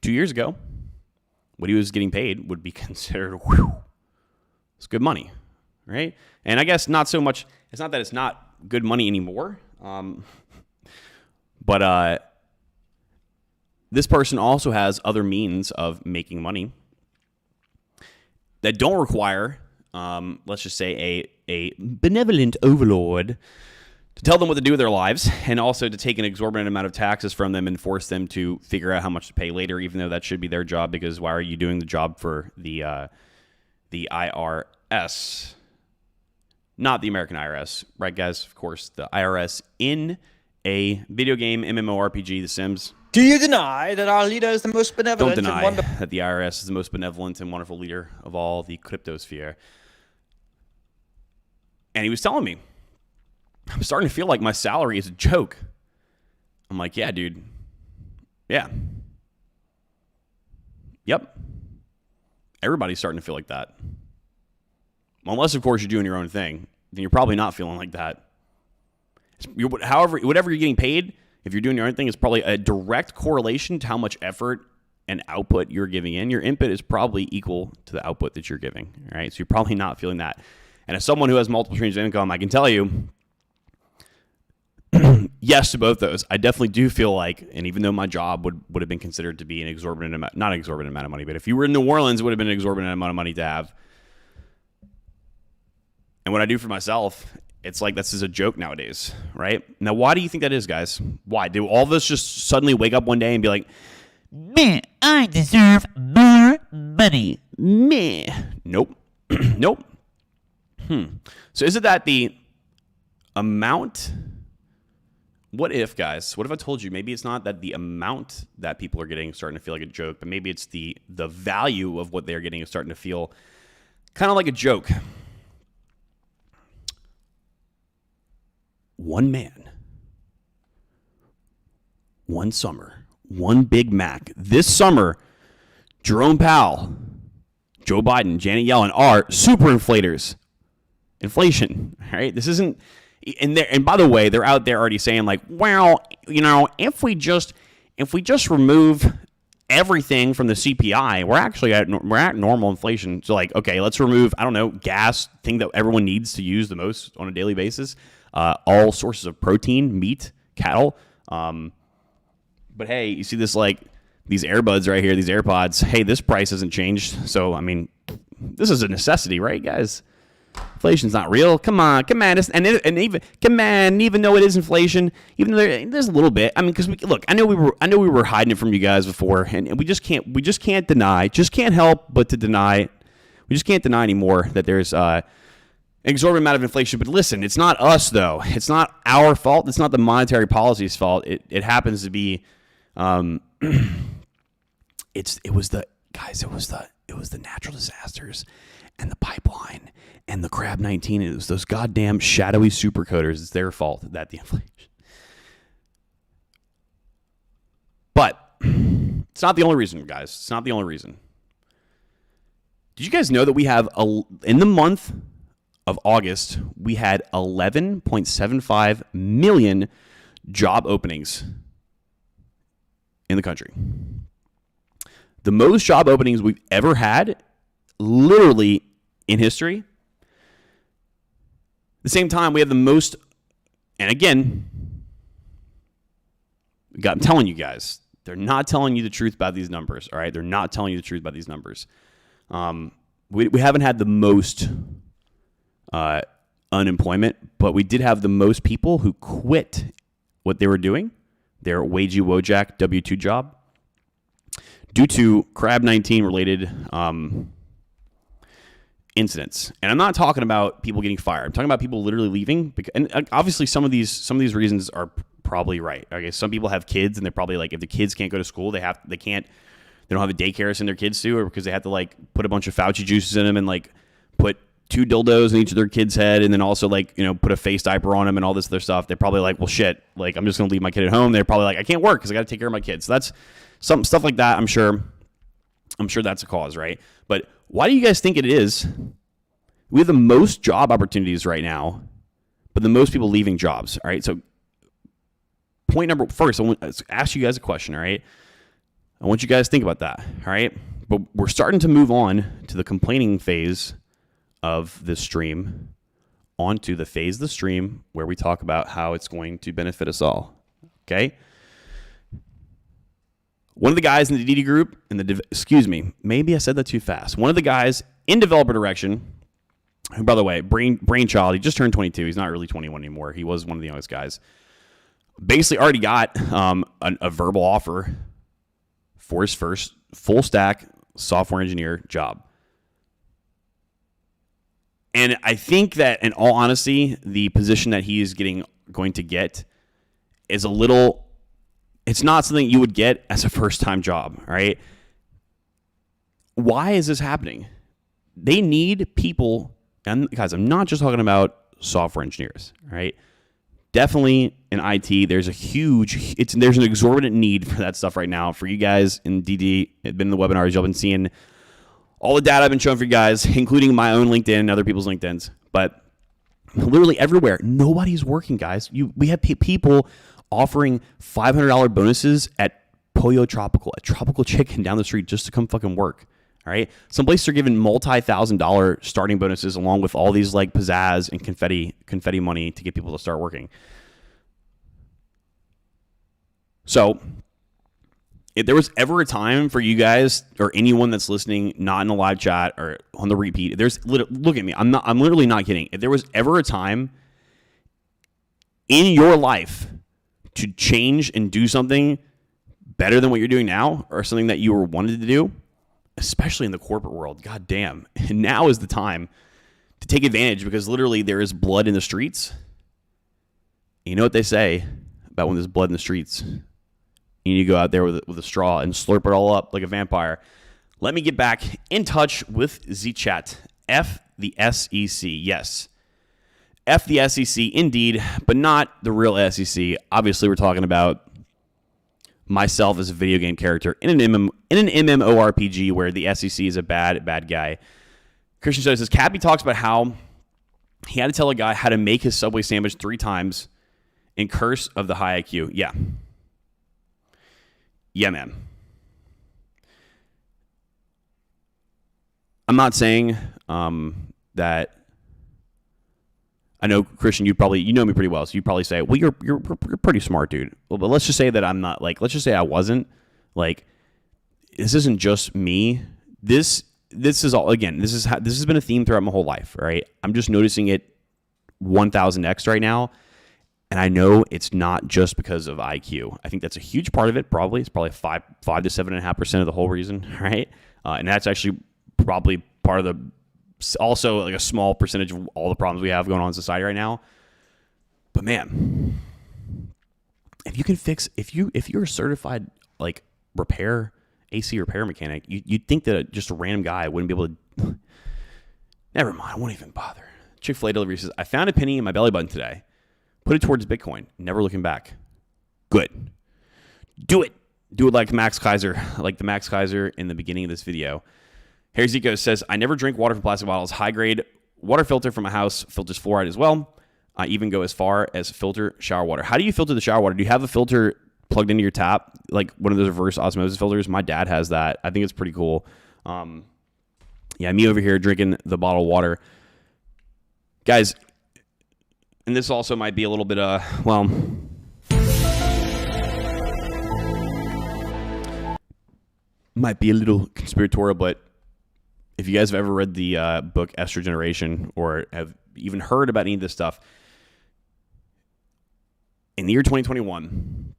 2 years ago, what he was getting paid would be considered, it's good money, right? And I guess not so much, it's not that it's not good money anymore, but this person also has other means of making money that don't require, let's just say, a benevolent overlord to tell them what to do with their lives, and also to take an exorbitant amount of taxes from them and force them to figure out how much to pay later, even though that should be their job, because why are you doing the job for the IRS? Not the American IRS, right, guys? Of course, the IRS in a video game, MMORPG, The Sims. Do you deny that our leader is the most benevolent Don't deny and wonderful? that the IRS is the most benevolent and wonderful leader of all the cryptosphere. And he was telling me, I'm starting to feel like my salary is a joke. I'm like, yeah, dude. Yeah. Yep. Everybody's starting to feel like that. Unless, of course, you're doing your own thing. Then you're probably not feeling like that. However, whatever you're getting paid, if you're doing your own thing, is probably a direct correlation to how much effort and output you're giving in. Your input is probably equal to the output that you're giving. All right? So you're probably not feeling that. And as someone who has multiple streams of income, I can tell you, yes to both those. I definitely do feel like, and even though my job would have been considered to be an exorbitant amount, not an exorbitant amount of money, but if you were in New Orleans, it would have been an exorbitant amount of money to have. And what I do for myself, it's like this is a joke nowadays, right? Now, why do you think that is, guys? Why? Do all of us just suddenly wake up one day and be like, meh, I deserve more money. Meh. Nope. Nope. So is it that the amount... What if, guys, what if I told you maybe it's not that the amount that people are getting is starting to feel like a joke, but maybe it's the value of what they're getting is starting to feel kind of like a joke. One man, one summer, one Big Mac. This summer, Jerome Powell, Joe Biden, Janet Yellen are super inflators. Inflation, right? This isn't... And by the way, they're out there already saying like, well, you know, if we just remove everything from the CPI, we're at normal inflation. So like, okay, let's remove, I don't know, gas, thing that everyone needs to use the most on a daily basis. All sources of protein, meat, cattle. But hey, you see this, like these earbuds right here, these AirPods. Hey, this price hasn't changed. So I mean, this is a necessity, right, guys? Inflation's not real. Come on. Even though it is inflation, even though there's a little bit. I mean, because I know we were hiding it from you guys before, and we just can't deny, just can't help but to deny. We just can't deny anymore that there's an exorbitant amount of inflation. But listen, it's not us though. It's not our fault. It's not the monetary policy's fault. It happens to be, it was the natural disasters and the pipeline and the Crab 19, it was those goddamn shadowy supercoders. It's their fault that the inflation. But it's not the only reason, guys. It's not the only reason. Did you guys know that we have, in the month of August, we had 11.75 million job openings in the country? The most job openings we've ever had, literally in history. At the same time, we have the most, and again, I'm telling you guys, they're not telling you the truth about these numbers, all right? They're not telling you the truth about these numbers. We haven't had the most unemployment, but we did have the most people who quit what they were doing their Wagey Wojak W-2 job due to Crab-19 related incidents. And I'm not talking about people getting fired. I'm talking about people literally leaving. And obviously some of these reasons are probably right. Okay, some people have kids and they're probably like, if the kids can't go to school, they don't have a daycare to send their kids to, or because they have to like put a bunch of Fauci juices in them and like put 2 dildos in each of their kids' head, and then also like, put a face diaper on them and all this other stuff. They're probably like, well, shit, like I'm just gonna leave my kid at home. They're probably like, I can't work because I got to take care of my kids. So that's some stuff like that. I'm sure that's a cause, right? But why do you guys think it is? We have the most job opportunities right now, but the most people leaving jobs. All right. So point number first, I want to ask you guys a question. All right. I want you guys to think about that. All right. But we're starting to move on to the complaining phase of the stream, onto the phase of the stream where we talk about how it's going to benefit us all. Okay. One of the guys in the DD group, maybe I said that too fast. One of the guys in developer direction, who, by the way, brainchild, he just turned 22. He's not really 21 anymore. He was one of the youngest guys. Basically already got a verbal offer for his first full stack software engineer job. And I think that, in all honesty, the position that he is going to get is it's not something you would get as a first-time job, all right? Why is this happening? They need people, and guys, I'm not just talking about software engineers, all right? Definitely in IT, there's there's an exorbitant need for that stuff right now. For you guys in DD, been in the webinars, you've been seeing all the data I've been showing for you guys, including my own LinkedIn and other people's LinkedIns. But literally everywhere, nobody's working, guys. We have people offering $500 bonuses at Pollo Tropical, a tropical chicken down the street, just to come fucking work. All right. Some places are giving multi-$1,000 starting bonuses along with all these like pizzazz and confetti money to get people to start working. So if there was ever a time for you guys or anyone that's listening, not in the live chat or on the repeat, look at me. I'm literally not kidding. If there was ever a time in your life to change and do something better than what you're doing now, or something that you were wanted to do, especially in the corporate world, god damn, and now is the time to take advantage, because literally there is blood in the streets. You know what they say about when there's blood in the streets? You need to go out there with a straw and slurp it all up like a vampire. Let me get back in touch with ZChat. F the SEC. Yes. F the SEC indeed, but not the real SEC. Obviously, we're talking about myself as a video game character in an MMORPG where the SEC is a bad guy. Christian says, Cappy talks about how he had to tell a guy how to make his Subway sandwich 3 times in Curse of the High IQ. Yeah. Yeah, man. I'm not saying that. I know, Christian, you know me pretty well, so you probably say, well, you're pretty smart, dude. Well, but let's just say that I'm not. Like, let's just say I wasn't. Like, this isn't just me. This is all, again, this has been a theme throughout my whole life, right? I'm just noticing it 1000x right now. And I know it's not just because of IQ. I think that's a huge part of it, probably. It's probably 5 to 7.5% of the whole reason, right? And that's actually probably part of also like a small percentage of all the problems we have going on in society right now. But man, if you can fix, if you're a certified like AC repair mechanic, you'd think that just a random guy wouldn't be able to. Never mind, I won't even bother. Chick-fil-A delivery says, I found a penny in my belly button today. Put it towards Bitcoin. Never looking back. Good. Do it. Do it like Max Kaiser, like the Max Kaiser in the beginning of this video. Harry Zico says, I never drink water from plastic bottles. High-grade water filter from my house filters fluoride as well. I even go as far as filter shower water. How do you filter the shower water? Do you have a filter plugged into your tap, like one of those reverse osmosis filters? My dad has that. I think it's pretty cool. Yeah, me over here drinking the bottled water. Guys, and this also might be a little bit, might be a little conspiratorial, but if you guys have ever read the book Estrogeneration or have even heard about any of this stuff, in the year 2021,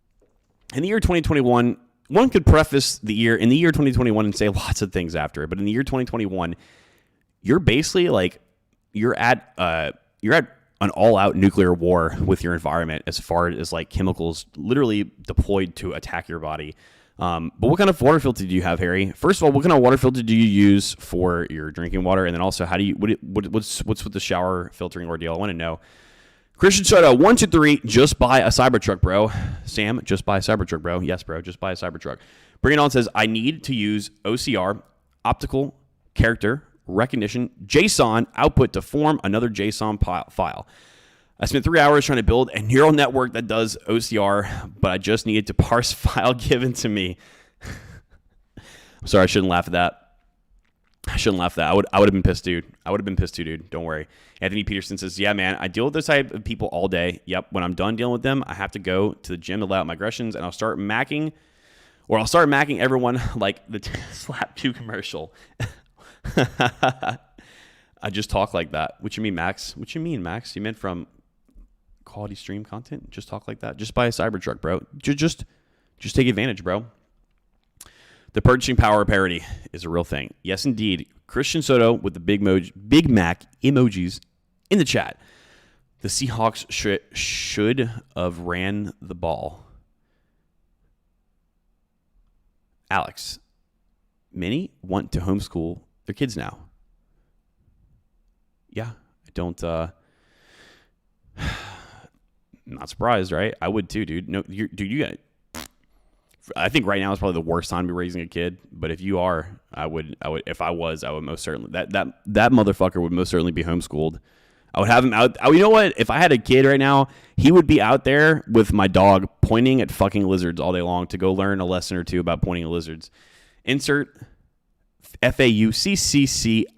in the year 2021, one could preface the year 2021 and say lots of things after it, but in the year 2021, you're basically like you're at an all-out nuclear war with your environment as far as like chemicals literally deployed to attack your body. But what kind of water filter do you have, Harry? First of all, what kind of water filter do you use for your drinking water? And then also, what's with the shower filtering ordeal? I want to know. Christian Soto, 1, 2, 3, just buy a Cybertruck, bro. Sam, just buy a Cybertruck, bro. Yes, bro, just buy a Cybertruck. Bring It On says, I need to use OCR, optical character recognition, JSON output to form another JSON file. I spent 3 hours trying to build a neural network that does OCR, but I just needed to parse file given to me. I'm sorry, I shouldn't laugh at that. I would have been pissed, dude. Dude. Don't worry. Anthony Peterson says, yeah, man, I deal with this type of people all day. Yep. When I'm done dealing with them, I have to go to the gym to let out my aggressions, and I'll start macking everyone like the Slap 2 commercial. I just talk like that. What you mean, Max? You meant from quality stream content? Just talk like that? Just buy a Cybertruck, bro. Just take advantage, bro. The purchasing power of parity is a real thing. Yes, indeed. Christian Soto with the Big Mac emojis in the chat. The Seahawks should have ran the ball. Alex, many want to homeschool their kids now. Yeah, I don't. Not surprised, right? I would too, dude. No, you got. I think right now is probably the worst time to be raising a kid. But if you are, I would. If I was, I would most certainly. That motherfucker would most certainly be homeschooled. I would have him out. You know what? If I had a kid right now, he would be out there with my dog pointing at fucking lizards all day long to go learn a lesson or two about pointing at lizards. Insert FAUCCCI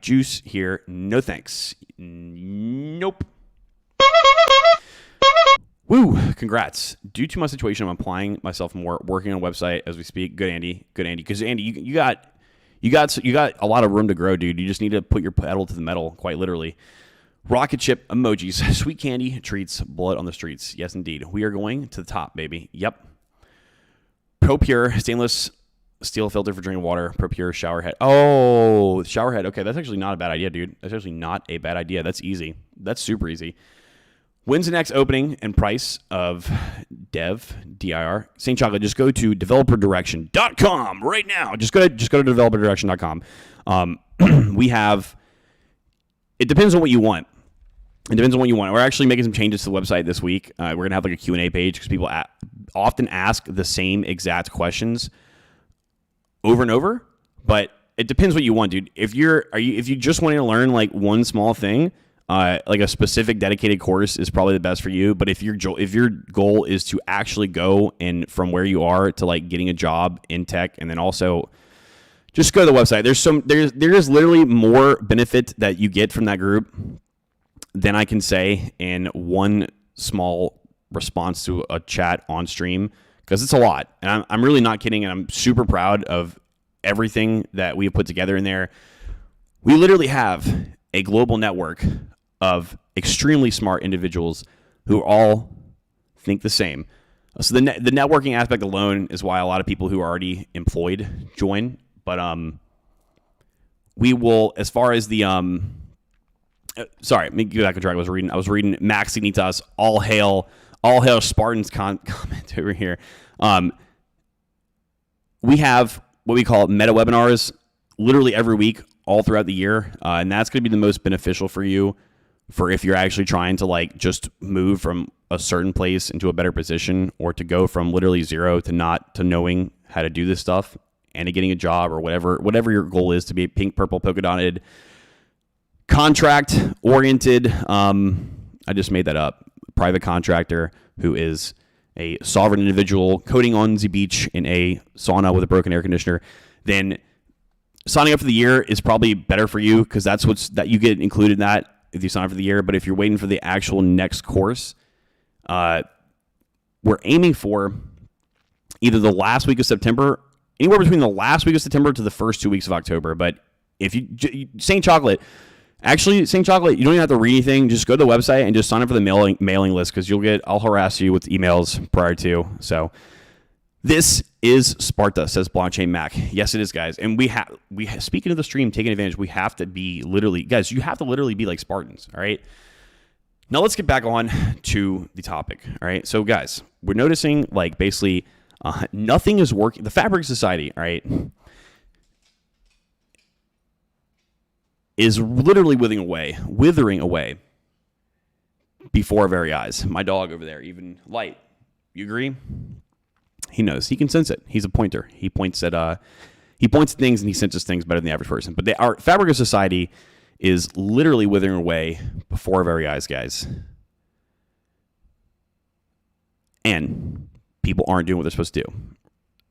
juice here. No thanks. Nope. Woo! Congrats. Due to my situation, I'm applying myself more, working on a website as we speak. Good, Andy. Because Andy, you got a lot of room to grow, dude. You just need to put your pedal to the metal, quite literally. Rocket ship emojis, sweet candy, treats, blood on the streets. Yes, indeed. We are going to the top, baby. Yep. Pro Pure stainless steel filter for drinking water. Pro Pure shower head. Oh, shower head. Okay, that's actually not a bad idea, dude. That's actually not a bad idea. That's easy. That's super easy. When's the next opening and price of DIR? St. Chocolate, just go to developerdirection.com right now. Just go to developerdirection.com. We have, it depends on what you want. We're actually making some changes to the website this week. We're going to have like a Q&A page because people often ask the same exact questions over and over, but it depends what you want, dude. If you just want to learn like one small thing, like a specific dedicated course is probably the best for you. But if your goal is to actually go and from where you are to like getting a job in tech, and then also just go to the website. There's literally more benefit that you get from that group than I can say in one small response to a chat on stream, because it's a lot. And I'm really not kidding, and I'm super proud of everything that we have put together in there. We literally have a global network of extremely smart individuals who all think the same. So the networking aspect alone is why a lot of people who are already employed join. But we will, as far as the sorry, let me get back on track. I was reading Max Ignitas, all hail Spartans comment over here. We have what we call meta webinars literally every week all throughout the year, and that's going to be the most beneficial for you for if you're actually trying to like just move from a certain place into a better position, or to go from literally zero to knowing how to do this stuff and to getting a job, or whatever your goal is, to be a pink, purple, polka dotted, contract oriented. I just made that up. Private contractor who is a sovereign individual coding on the beach in a sauna with a broken air conditioner. Then signing up for the year is probably better for you, because that's that you get included in that if you sign up for the year. But if you're waiting for the actual next course, we're aiming for either the last week of September, anywhere between the last week of September to the first 2 weeks of October. But if St. Chocolate, you don't even have to read anything. Just go to the website and just sign up for the mailing list, because I'll harass you with emails prior to. So This is Sparta, says Blockchain Mac. Yes, it is, guys. And speaking of the stream, taking advantage, we have to be literally, guys, you have to literally be like Spartans, all right? Now let's get back on to the topic, all right? So, guys, we're noticing, like, basically nothing is working. The fabric society, all right, is literally withering away before our very eyes. My dog over there, even Light, you agree? He knows. He can sense it. He's a pointer. He points at things and he senses things better than the average person. But our fabric of society is literally withering away before our very eyes, guys. And people aren't doing what they're supposed to do.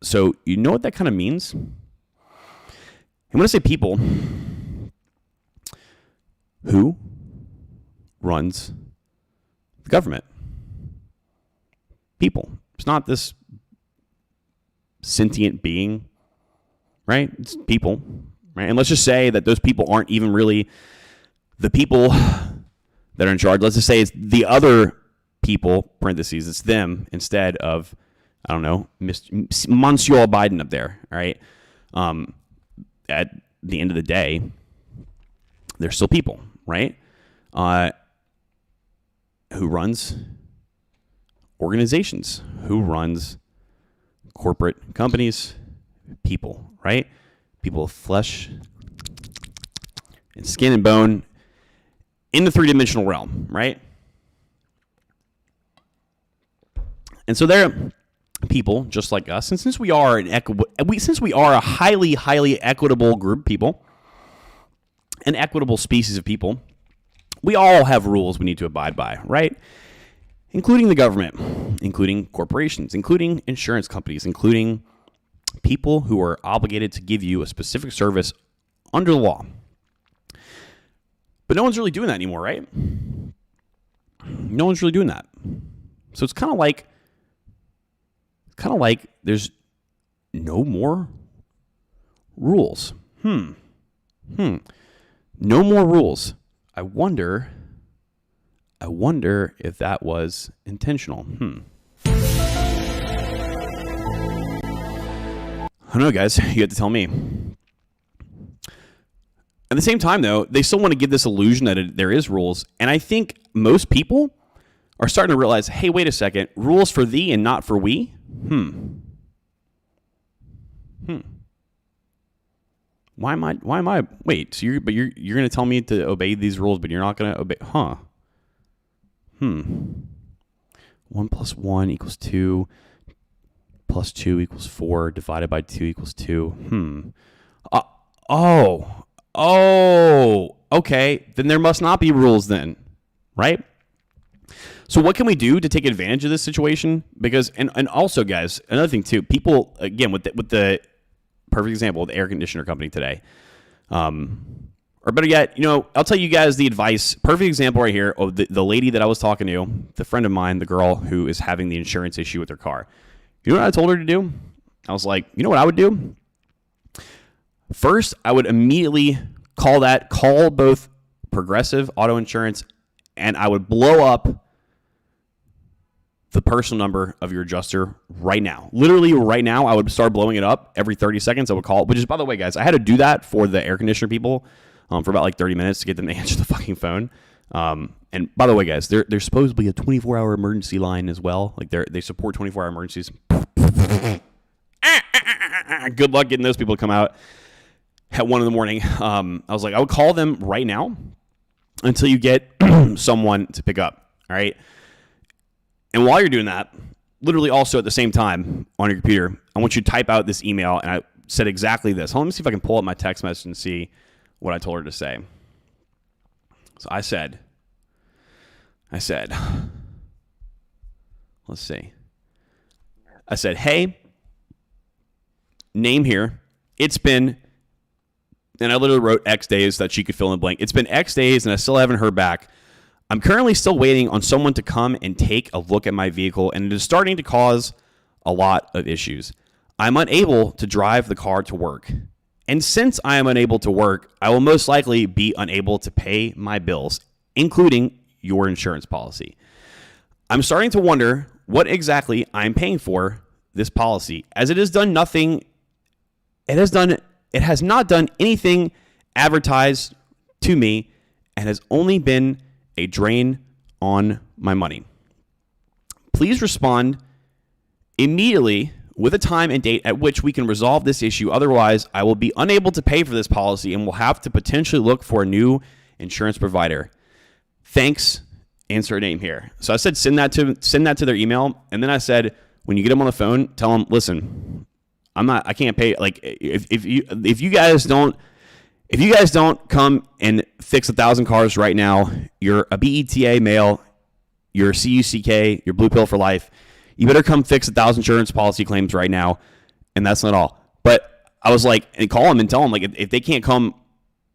So you know what that kind of means? And when I say people, who runs the government? People. It's not this sentient being, right? It's people, right? And let's just say that those people aren't even really the people that are in charge. Let's just say it's the other people, parentheses, it's them instead of, I don't know, Monsieur Biden up there, all right? At the end of the day, they're still people, right? Who runs organizations? Who runs corporate companies? People, right? People of flesh and skin and bone in the three-dimensional realm, right? And so they're people just like us. And since we are a highly, highly equitable group of people, an equitable species of people, we all have rules we need to abide by, right? Including the government, including corporations, including insurance companies, including people who are obligated to give you a specific service under the law. But no one's really doing that anymore, right? No one's really doing that. So it's kind of like there's no more rules. No more rules. I wonder if that was intentional. I don't know, guys. You have to tell me. At the same time, though, they still want to give this illusion that there is rules. And I think most people are starting to realize, hey, wait a second. Rules for thee and not for we? Why am I? Wait, so you're going to tell me to obey these rules, but you're not going to obey? 1 + 1 = 2, + 2 = 4, divided by 2 = 2. Okay. Then there must not be rules then, right? So what can we do to take advantage of this situation? Because, and also, guys, another thing too, people, again, with the perfect example, the air conditioner company today, or better yet, I'll tell you guys the advice. Perfect example right here of the lady that I was talking to, the friend of mine, the girl who is having the insurance issue with her car. You know what I told her to do? I was like, you know what I would do? First, I would immediately call both Progressive Auto Insurance, and I would blow up the personal number of your adjuster right now. Literally right now, I would start blowing it up every 30 seconds. I would call, which is, by the way, guys, I had to do that for the air conditioner people for about like 30 minutes to get them to answer the fucking phone. And by the way, guys, there's supposedly a 24-hour emergency line as well. Like they support 24-hour emergencies. Good luck getting those people to come out at 1 a.m. I was like, I would call them right now until you get someone to pick up. All right. And while you're doing that, literally also at the same time on your computer, I want you to type out this email. And I said exactly this. Let me see if I can pull up my text message and see what I told her to say. So I said, let's see. I said, hey, name here. It's been, and I literally wrote X days so that she could fill in the blank. It's been X days and I still haven't heard back. I'm currently still waiting on someone to come and take a look at my vehicle, and it is starting to cause a lot of issues. I'm unable to drive the car to work. And since I am unable to work, I will most likely be unable to pay my bills, including your insurance policy. I'm starting to wonder what exactly I'm paying for this policy, as it has done nothing. It has not done anything advertised to me and has only been a drain on my money. Please respond immediately with a time and date at which we can resolve this issue. Otherwise, I will be unable to pay for this policy and will have to potentially look for a new insurance provider. Thanks. Insert name here. So I said send that to their email, and then I said when you get them on the phone, tell them, listen, I can't pay. Like if you guys don't come and fix 1,000 cars right now, you're a BETA male, you're a CUCK, you're blue pill for life. You better come fix 1,000 insurance policy claims right now, and that's not all. But I was like, and call them and tell them like if they can't come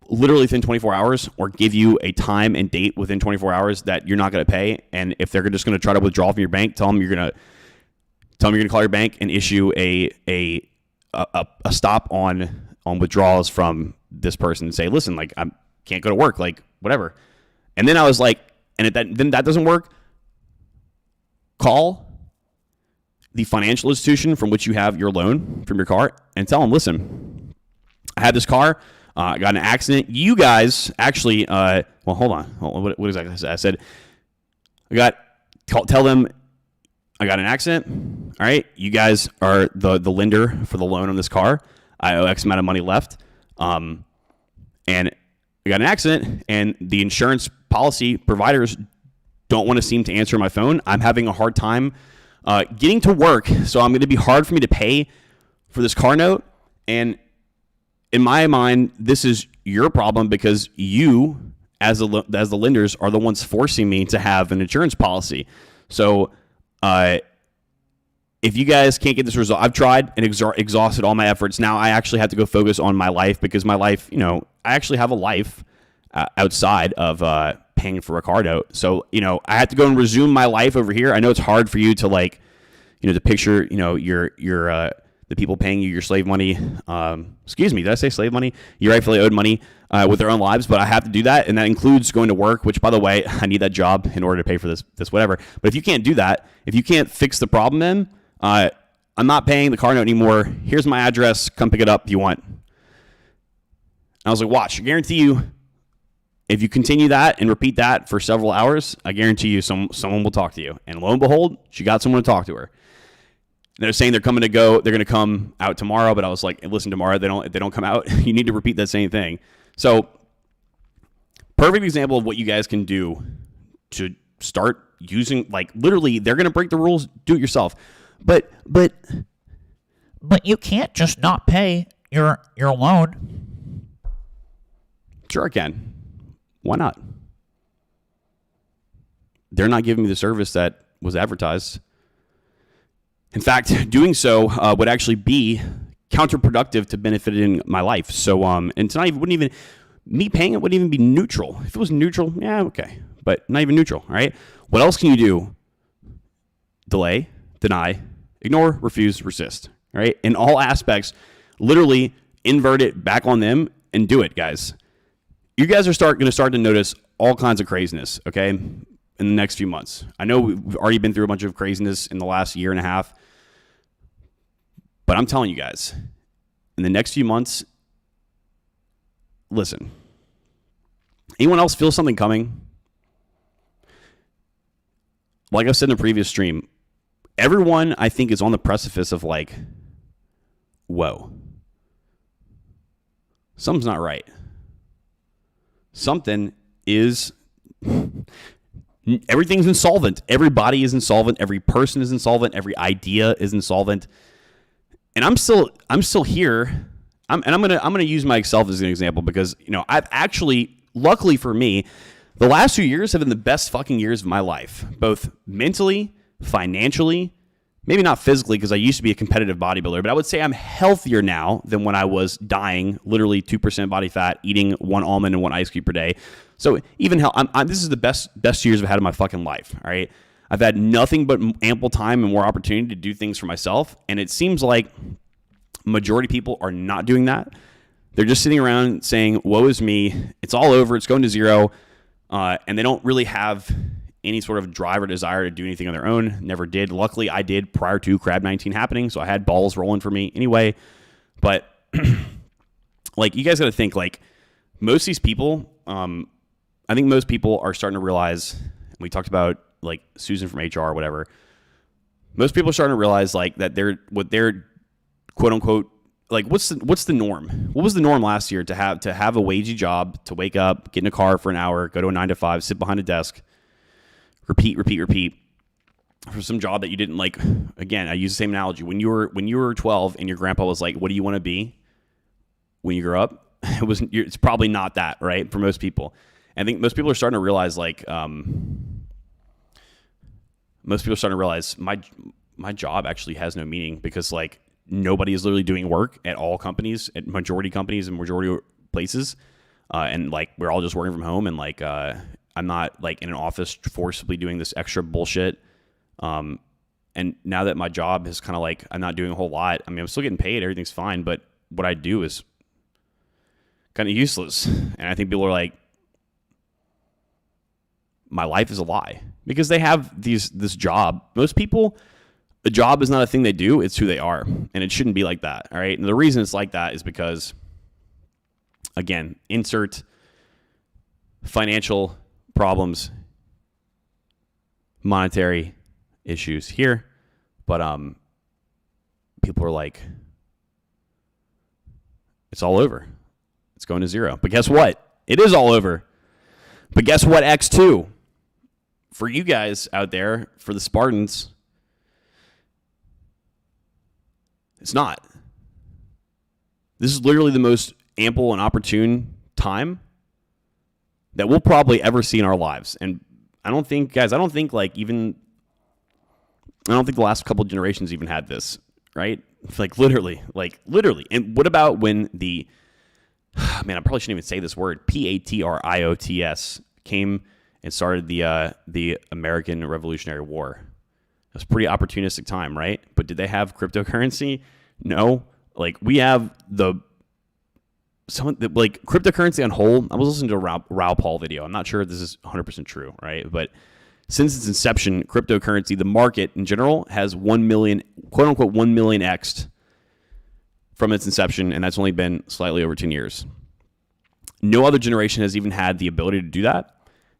literally within 24 hours or give you a time and date within 24 hours that you're not going to pay, and if they're just going to try to withdraw from your bank, tell them you're going to call your bank and issue a stop on withdrawals from this person and say, listen, like I can't go to work, like whatever. And then I was like, and if then that doesn't work, call the financial institution from which you have your loan from your car and tell them, listen, I had this car, I got in an accident. You guys actually, well, hold on. What exactly I said? I said, tell them I got an accident. All right. You guys are the lender for the loan on this car. I owe X amount of money left. And I got an accident, and the insurance policy providers don't want to seem to answer my phone. I'm having a hard time getting to work, so I'm going to be hard for me to pay for this car note. And in my mind, this is your problem because you, as the lenders, are the ones forcing me to have an insurance policy. So if you guys can't get this resolved, I've tried and exhausted all my efforts. Now I actually have to go focus on my life because my life, I actually have a life outside of paying for a car note. So, I have to go and resume my life over here. I know it's hard for you to to picture, your the people paying you your slave money. Excuse me, did I say slave money? Your rightfully owed money with their own lives, but I have to do that, and that includes going to work, which, by the way, I need that job in order to pay for this whatever. But if you can't do that, if you can't fix the problem, then I'm not paying the car note anymore. Here's my address. Come pick it up if you want. And I was like, watch, I guarantee you, if you continue that and repeat that for several hours, I guarantee you someone will talk to you. And lo and behold, she got someone to talk to her. They're saying they're going to come out tomorrow, but I was like, listen, tomorrow if they don't come out, you need to repeat that same thing. So, perfect example of what you guys can do to start using, like, literally, they're going to break the rules, do it yourself. But you can't just not pay your loan. Sure I can. Why not? They're not giving me the service that was advertised. In fact, doing so would actually be counterproductive to benefiting my life. So, and tonight me paying it wouldn't even be neutral. If it was neutral, yeah, okay, but not even neutral. All right. What else can you do? Delay, deny, ignore, refuse, resist. All right. In all aspects, literally invert it back on them and do it, guys. You guys are going to start to notice all kinds of craziness. Okay. In the next few months. I know we've already been through a bunch of craziness in the last year and a half, but I'm telling you guys, in the next few months, listen, anyone else feel something coming? Like I said in the previous stream, everyone I think is on the precipice of like, whoa, something's not right. Something is... Everything's insolvent. Everybody is insolvent. Every person is insolvent. Every idea is insolvent. And I'm still here. I'm gonna use myself as an example because I've actually, luckily for me, the last 2 years have been the best fucking years of my life, both mentally, financially, maybe not physically because I used to be a competitive bodybuilder, but I would say I'm healthier now than when I was dying, literally 2% body fat, eating 1 almond and 1 ice cube per day. So even this is the best years I've had in my fucking life. All right, I've had nothing but ample time and more opportunity to do things for myself, and it seems like majority of people are not doing that. They're just sitting around saying, "Woe is me! It's all over. It's going to zero," and they don't really have any sort of drive or desire to do anything on their own. Never did. Luckily, I did prior to Crab 19 happening, so I had balls rolling for me anyway. But like, you guys got to think, like, most of these people, I think most people are starting to realize, and we talked about like Susan from HR or whatever. Most people are starting to realize like that what they're quote unquote, like, what's the norm? What was the norm last year to have a wagey job, to wake up, get in a car for an hour, go to a 9 to 5, sit behind a desk, repeat for some job that you didn't like. Again, I use the same analogy. When you were 12 and your grandpa was like, "What do you want to be when you grow up?" It's probably not that, right? For most people. I think most people are starting to realize my job actually has no meaning, because like nobody is literally doing work at all companies, at majority companies and majority places. And like, we're all just working from home, and like, I'm not like in an office forcibly doing this extra bullshit. And now that my job is kind of like, I'm not doing a whole lot. I mean, I'm still getting paid. Everything's fine. But what I do is kind of useless. And I think people are like, my life is a lie, because they have this job. Most people, a job is not a thing they do. It's who they are. And it shouldn't be like that. All right. And the reason it's like that is because, again, insert financial problems, monetary issues here. But people are like, it's all over. It's going to zero. But guess what? It is all over. But guess what, X2? For you guys out there, for the Spartans, it's not. This is literally the most ample and opportune time that we'll probably ever see in our lives. And I don't think the last couple of generations even had this, right? Like literally. And what about when man, I probably shouldn't even say this word, Patriots came and started the American Revolutionary War. It was a pretty opportunistic time, right? But did they have cryptocurrency? No. Like, we have cryptocurrency on whole. I was listening to a Raoul Paul video. I'm not sure if this is 100% true, right? But since its inception, cryptocurrency, the market in general, has 1 million, quote unquote, 1 million X'd from its inception, and that's only been slightly over 10 years. No other generation has even had the ability to do that.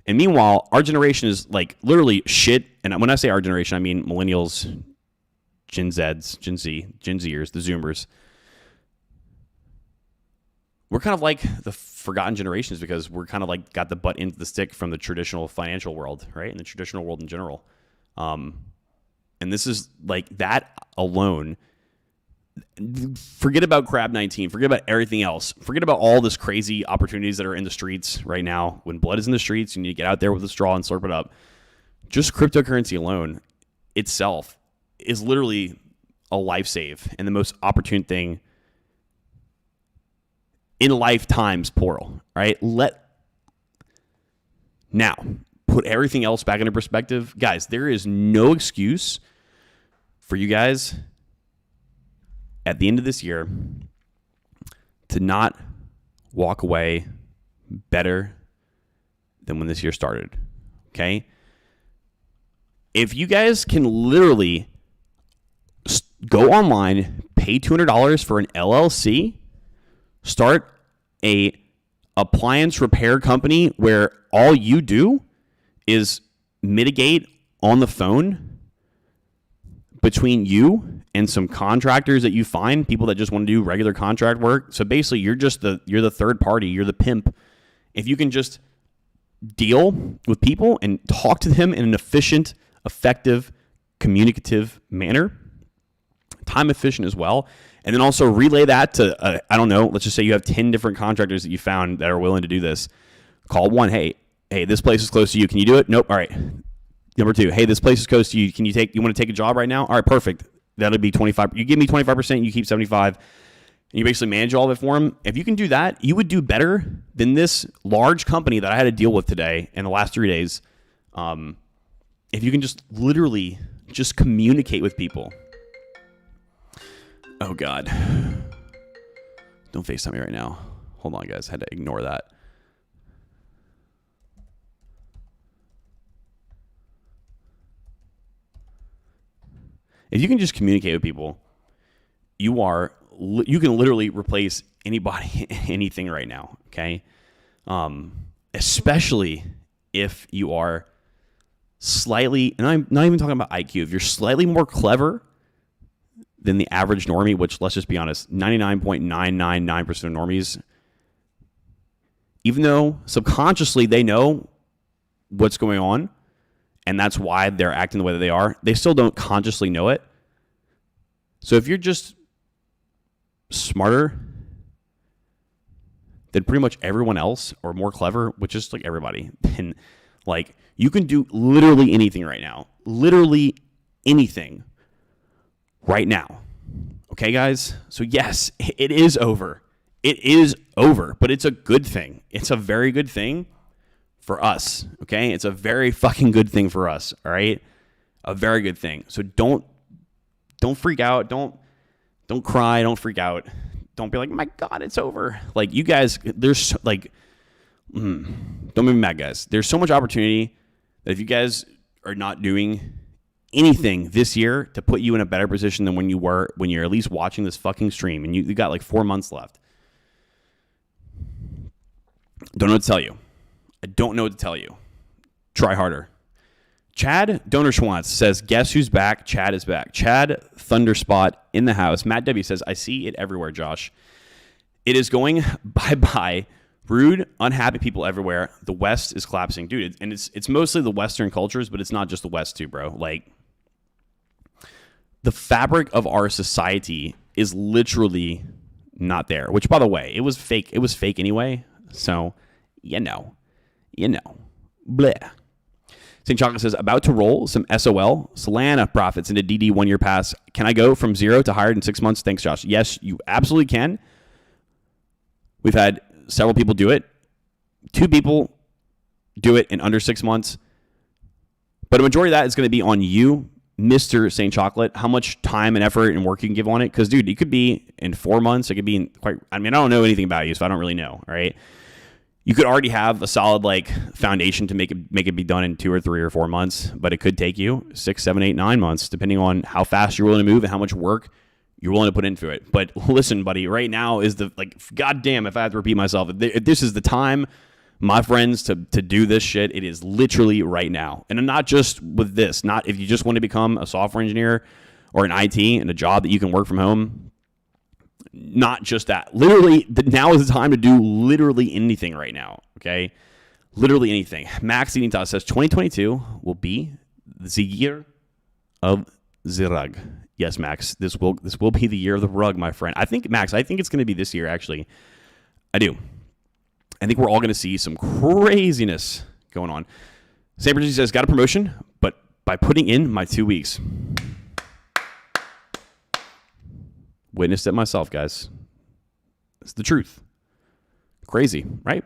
And meanwhile, our generation is like literally shit. And when I say our generation, I mean millennials, Gen Zs, Gen Z, Gen Zers, the Zoomers. We're kind of like the forgotten generations, because we're kind of like got the butt into the stick from the traditional financial world, right? And the traditional world in general. And this is like, that alone. Forget about Crab 19. Forget about everything else. Forget about all this crazy opportunities that are in the streets right now. When blood is in the streets, you need to get out there with a straw and slurp it up. Just cryptocurrency alone itself is literally a life save, and the most opportune thing in lifetimes, plural, right? Now, put everything else back into perspective. Guys, there is no excuse for you guys at the end of this year to not walk away better than when this year started, okay? If you guys can literally go online, pay $200 for an LLC, start a appliance repair company where all you do is mitigate on the phone between you and some contractors that you find, people that just want to do regular contract work. So basically, you're the third party, you're the pimp. If you can just deal with people and talk to them in an efficient, effective, communicative manner, time efficient as well, and then also relay that to, I don't know, let's just say you have 10 different contractors that you found that are willing to do this. Call one, hey, this place is close to you. Can you do it? Nope. All right. Number two, hey, this place is close to you. You want to take a job right now? All right, perfect. That'll be 25. You give me 25%, you keep 75. And you basically manage all of it for them. If you can do that, you would do better than this large company that I had to deal with today in the last 3 days. If you can just literally just communicate with people. Oh, God. Don't FaceTime me right now. Hold on, guys. I had to ignore that. If you can just communicate with people, you can literally replace anybody, anything right now. Okay, especially if you are slightly, and I'm not even talking about IQ. If you're slightly more clever than the average normie, which let's just be honest, 99.999% of normies, even though subconsciously they know what's going on, and that's why they're acting the way that they are, they still don't consciously know it. So if you're just smarter than pretty much everyone else, or more clever, which is like everybody, then like you can do literally anything right now. Literally anything right now. Okay, guys? So yes, it is over. It is over, but it's a good thing. It's a very good thing for us, okay? It's a very fucking good thing for us, all right? A very good thing. So don't freak out. Don't cry. Don't freak out. Don't be like, my God, it's over. Like, you guys, there's like, don't be mad, guys. There's so much opportunity that if you guys are not doing anything this year to put you in a better position than when you're at least watching this fucking stream, and you got like 4 months left. Don't know what to tell you. I don't know what to tell you. Try harder. Chad Donor Schwantz says, guess who's back? Chad is back. Chad Thunderspot in the house. Matt W says, I see it everywhere, Josh. It is going bye-bye. Rude, unhappy people everywhere. The West is collapsing. Dude, and it's mostly the Western cultures, but it's not just the West too, bro. Like, the fabric of our society is literally not there. Which, by the way, it was fake. It was fake anyway. So, you know. Bleh. St. Chocolate says, about to roll some SOL, Solana profits into DD 1 year pass. Can I go from 0 to hired in 6 months? Thanks, Josh. Yes, you absolutely can. We've had several people do it. 2 people do it in under 6 months. But a majority of that is going to be on you, Mr. St. Chocolate, how much time and effort and work you can give on it. Because, dude, it could be in 4 months. It could be I don't know anything about you, so I don't really know, all right? You could already have a solid like foundation to make it be done in 2 or 3 or 4 months, but it could take you 6, 7, 8, 9 months, depending on how fast you're willing to move and how much work you're willing to put into it. But listen, buddy, right now is goddamn, if I have to repeat myself, if this is the time, my friends, to do this shit, it is literally right now. And not just with this, not if you just want to become a software engineer or an IT and a job that you can work from home. Not just that. Literally, now is the time to do literally anything right now, okay? Literally anything. Max Eatingtos says 2022 will be the year of the rug. Yes, Max, this will be the year of the rug, my friend. I think it's going to be this year, actually. I do. I think we're all going to see some craziness going on. Sabergy says, got a promotion, but by putting in my 2 weeks. Witnessed it myself, guys. It's the truth. Crazy, right?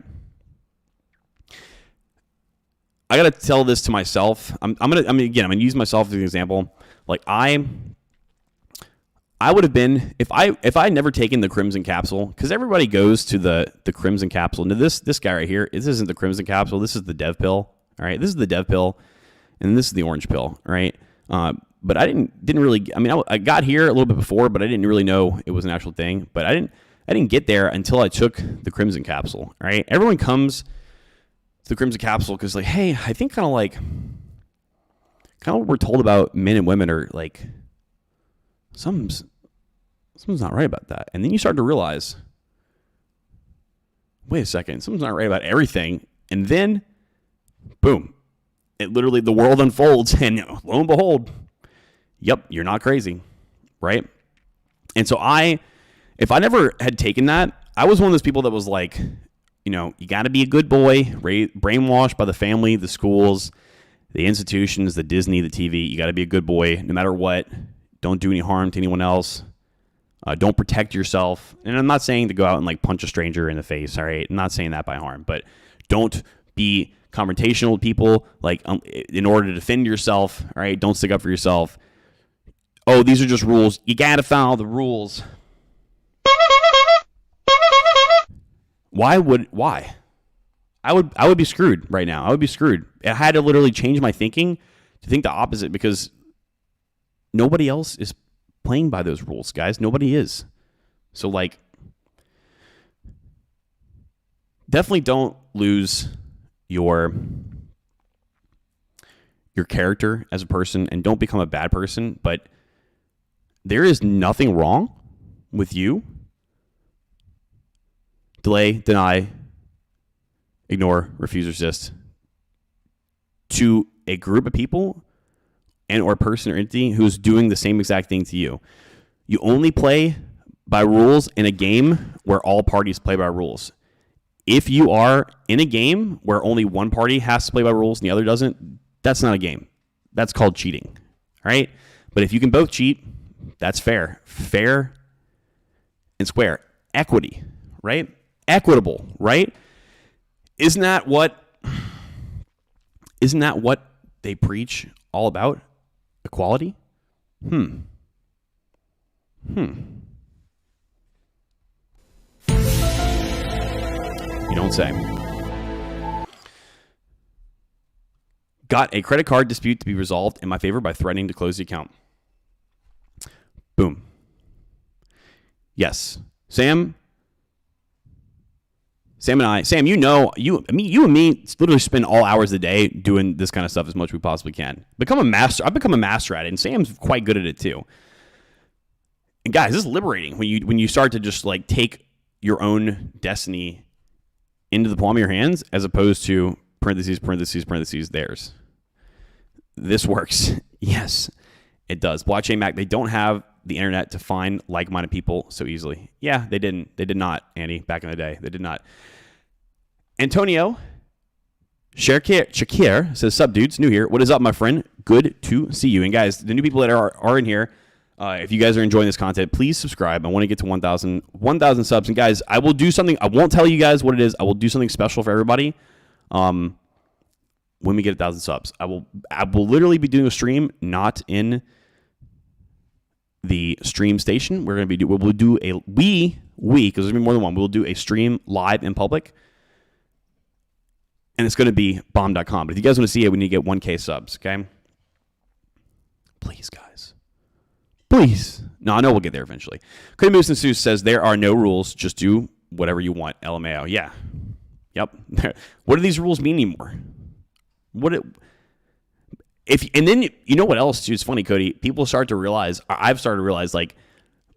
I gotta tell this to myself. I'm gonna use myself as an example. Like I would have been if I had never taken the Crimson Capsule, because everybody goes to the Crimson Capsule. Now this guy right here, this isn't the Crimson Capsule. This is the Dev Pill. All right, this is the Dev Pill, and this is the Orange Pill. All right. But I didn't really. I mean, I got here a little bit before, but I didn't really know it was an actual thing. But I didn't get there until I took the Crimson Capsule. Right? Everyone comes to the Crimson Capsule because, like, hey, I think kind of what we're told about men and women are like something's not right about that. And then you start to realize, wait a second, something's not right about everything. And then, boom, it literally the world unfolds, and lo and behold. Yep, you're not crazy, right? And so if I never had taken that, I was one of those people that was like, you got to be a good boy, brainwashed by the family, the schools, the institutions, the Disney, the TV. You got to be a good boy no matter what. Don't do any harm to anyone else. Don't protect yourself. And I'm not saying to go out and like punch a stranger in the face, all right? I'm not saying that by harm, but don't be confrontational with people like in order to defend yourself, all right? Don't stick up for yourself. Oh, these are just rules. You got to follow the rules. Why? I would be screwed right now. I would be screwed. I had to literally change my thinking to think the opposite, because nobody else is playing by those rules, guys. Nobody is. So, like, definitely don't lose your character as a person and don't become a bad person. But there is nothing wrong with you. Delay, deny, ignore, refuse, resist to a group of people and or person or entity who's doing the same exact thing to you. You only play by rules in a game where all parties play by rules. If you are in a game where only one party has to play by rules and the other doesn't, that's not a game. That's called cheating. All right? But if you can both cheat, that's fair. Fair and square. Equity, right? Equitable, right? Isn't that what they preach all about? Equality? You don't say. Got a credit card dispute to be resolved in my favor by threatening to close the account. Boom. Yes. Sam and I, you and me literally spend all hours of the day doing this kind of stuff as much as we possibly can. I've become a master at it, and Sam's quite good at it too. And guys, this is liberating when you start to just like take your own destiny into the palm of your hands as opposed to parentheses, parentheses, parentheses, theirs. This works. Yes, it does. Blockchain Mac, they don't have the internet to find like-minded people so easily. Yeah, they didn't. They did not, Andy, back in the day. They did not. Antonio Shakir says, "Sup, dudes? New here. What is up, my friend? Good to see you." And guys, the new people that are in here, if you guys are enjoying this content, please subscribe. I want to get to 1,000 subs. And guys, I will do something. I won't tell you guys what it is. I will do something special for everybody. When we get 1,000 subs, I will literally be doing a stream, not in the stream station. We'll do a because there's gonna be more than one. We'll do a stream live in public, and it's going to be bomb.com. But if you guys want to see it, we need to get 1K subs. Okay, please, guys, please. No, I know we'll get there eventually. Cody Moose and Seuss says there are no rules. Just do whatever you want. LMAO. Yeah. Yep. What do these rules mean anymore? And then you know what else too? It's funny, Cody. People start to realize. I've started to realize like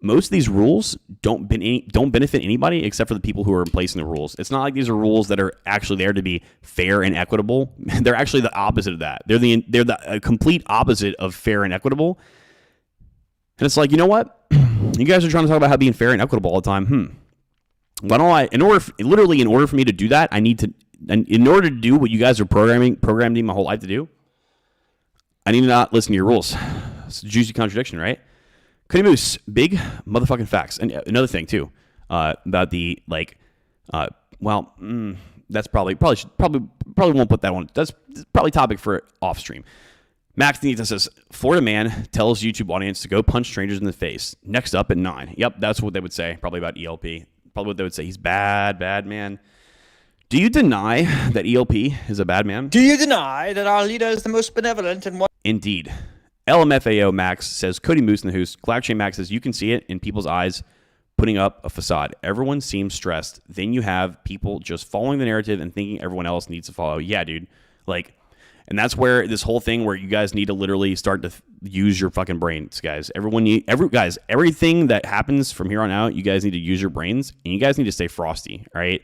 most of these rules don't benefit anybody except for the people who are placing the rules. It's not like these are rules that are actually there to be fair and equitable. They're actually the opposite of that. They're the complete opposite of fair and equitable. And it's like, you know what? You guys are trying to talk about how being fair and equitable all the time. Why don't I? In order for me to do that, I need to. And in order to do what you guys are programmed me my whole life to do, I need to not listen to your rules. It's a juicy contradiction, right? Cody Moose, big motherfucking facts. And another thing too, about the like, that's probably won't put that one. That's probably topic for off stream. Max Nita says, Florida man tells YouTube audience to go punch strangers in the face. Next up at 9. Yep, that's what they would say. Probably about ELP. Probably what they would say. He's bad man. Do you deny that ELP is a bad man? Do you deny that our leader is the most benevolent and Indeed. LMFAO Max says, Cody Moose in the Hoos. Cloudchain Max says, you can see it in people's eyes putting up a facade. Everyone seems stressed. Then you have people just following the narrative and thinking everyone else needs to follow. Yeah, dude. Like, and that's where this whole thing where you guys need to literally start to use your fucking brains, guys. Everything that happens from here on out, you guys need to use your brains and you guys need to stay frosty, all right?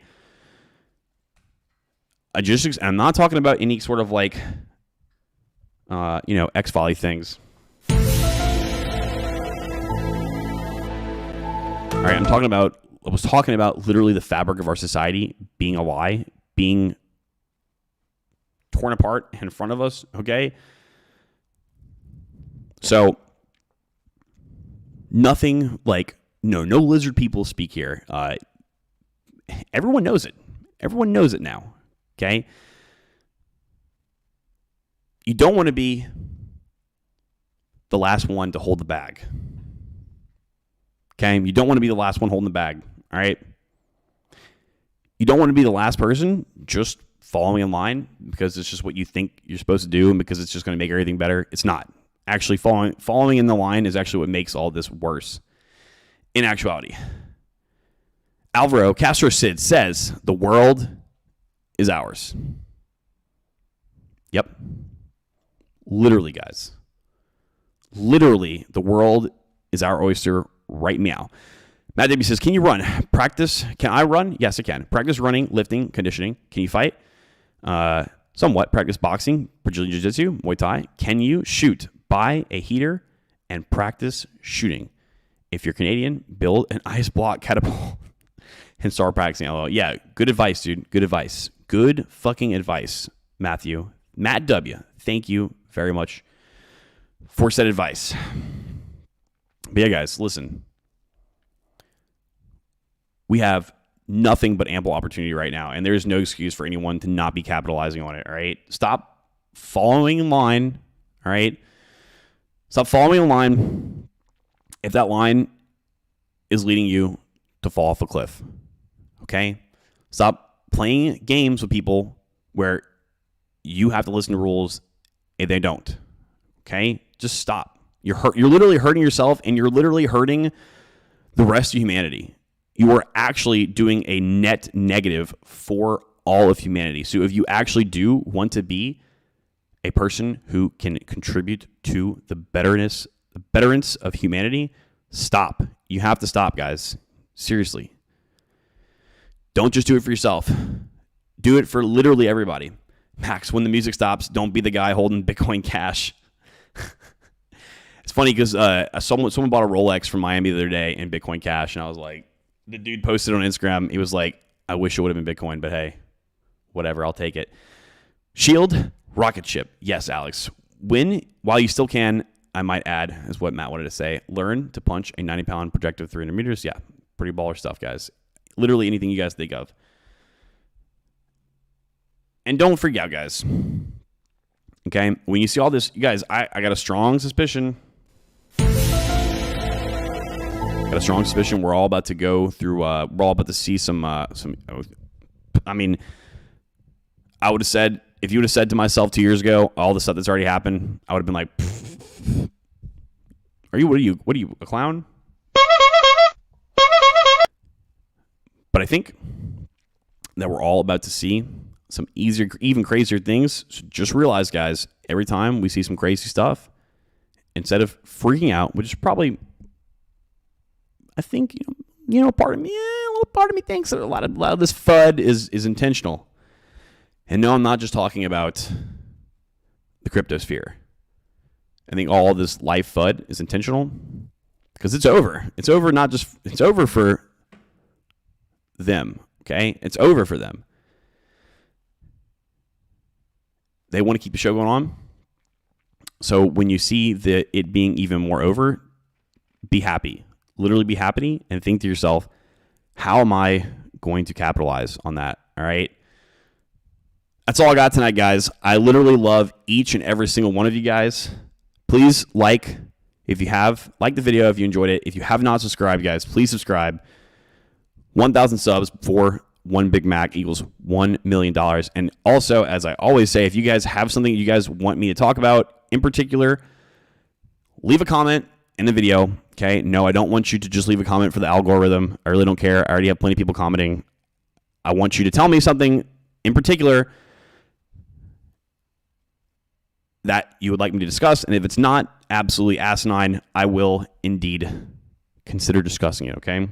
I'm not talking about any sort of like, X-Volley things. All right, I was talking about literally the fabric of our society being a lie, being torn apart in front of us, okay? So, nothing like, no lizard people speak here. Everyone knows it. Everyone knows it now, okay? You don't want to be the last one to hold the bag. Okay? You don't want to be the last one holding the bag. All right? You don't want to be the last person just following in line because it's just what you think you're supposed to do and because it's just going to make everything better. It's not. Actually, following in the line is actually what makes all this worse. In actuality, Alvaro Castro Sid says the world is ours. Yep. Literally, guys. Literally, the world is our oyster right meow. Matt Daby says, can you run? Practice. Can I run? Yes, I can. Practice running, lifting, conditioning. Can you fight? Somewhat. Practice boxing, Brazilian Jiu-Jitsu, Muay Thai. Can you shoot? Buy a heater and practice shooting. If you're Canadian, build an ice block catapult and start practicing. LOL. Yeah, good advice, dude. Good advice. Good fucking advice, Matthew. Matt W., thank you very much for said advice. But yeah, guys, listen. We have nothing but ample opportunity right now, and there's no excuse for anyone to not be capitalizing on it, all right? Stop following in line, all right? Stop following in line if that line is leading you to fall off a cliff, okay? Stop playing games with people where you have to listen to rules and they don't, okay? Just stop. You're literally hurting yourself, and you're literally hurting the rest of humanity. You are actually doing a net negative for all of humanity. So if you actually do want to be a person who can contribute to the betterance of humanity, stop. You have to stop, guys. Seriously. Don't just do it for yourself. Do it for literally everybody. Max, when the music stops, don't be the guy holding Bitcoin Cash. It's funny because someone bought a Rolex from Miami the other day in Bitcoin Cash, and I was like, the dude posted on Instagram, he was like, I wish it would have been Bitcoin, but hey, whatever, I'll take it. Shield, rocket ship. Yes, Alex. While you still can, I might add, is what Matt wanted to say, learn to punch a 90-pound projectile 300 meters. Yeah, pretty baller stuff, guys. Literally anything you guys think of. And don't freak out, guys. Okay? When you see all this, you guys, I got a strong suspicion. We're all about to go through, we're all about to see some, I mean, I would have said, if you would have said to myself 2 years ago, all the stuff that's already happened, I would have been like, what are you, a clown? But I think that we're all about to see some easier, even crazier things. So just realize, guys, every time we see some crazy stuff, instead of freaking out, which is probably, I think, a little part of me thinks that a lot of this FUD is intentional. And no, I'm not just talking about the cryptosphere. I think all this life FUD is intentional because it's over. It's over, it's over for them, okay? It's over for them. They want to keep the show going on. So when you see it being even more over, be happy. Literally be happy and think to yourself, how am I going to capitalize on that? All right. That's all I got tonight, guys. I literally love each and every single one of you guys. Please like the video if you enjoyed it. If you have not subscribed, guys, please subscribe. 1,000 subs before one Big Mac equals $1 million. And also, as I always say, if you guys have something you guys want me to talk about in particular, leave a comment in the video. Okay. No, I don't want you to just leave a comment for the algorithm. I really don't care. I already have plenty of people commenting. I want you to tell me something in particular that you would like me to discuss. And if it's not absolutely asinine, I will indeed consider discussing it. Okay.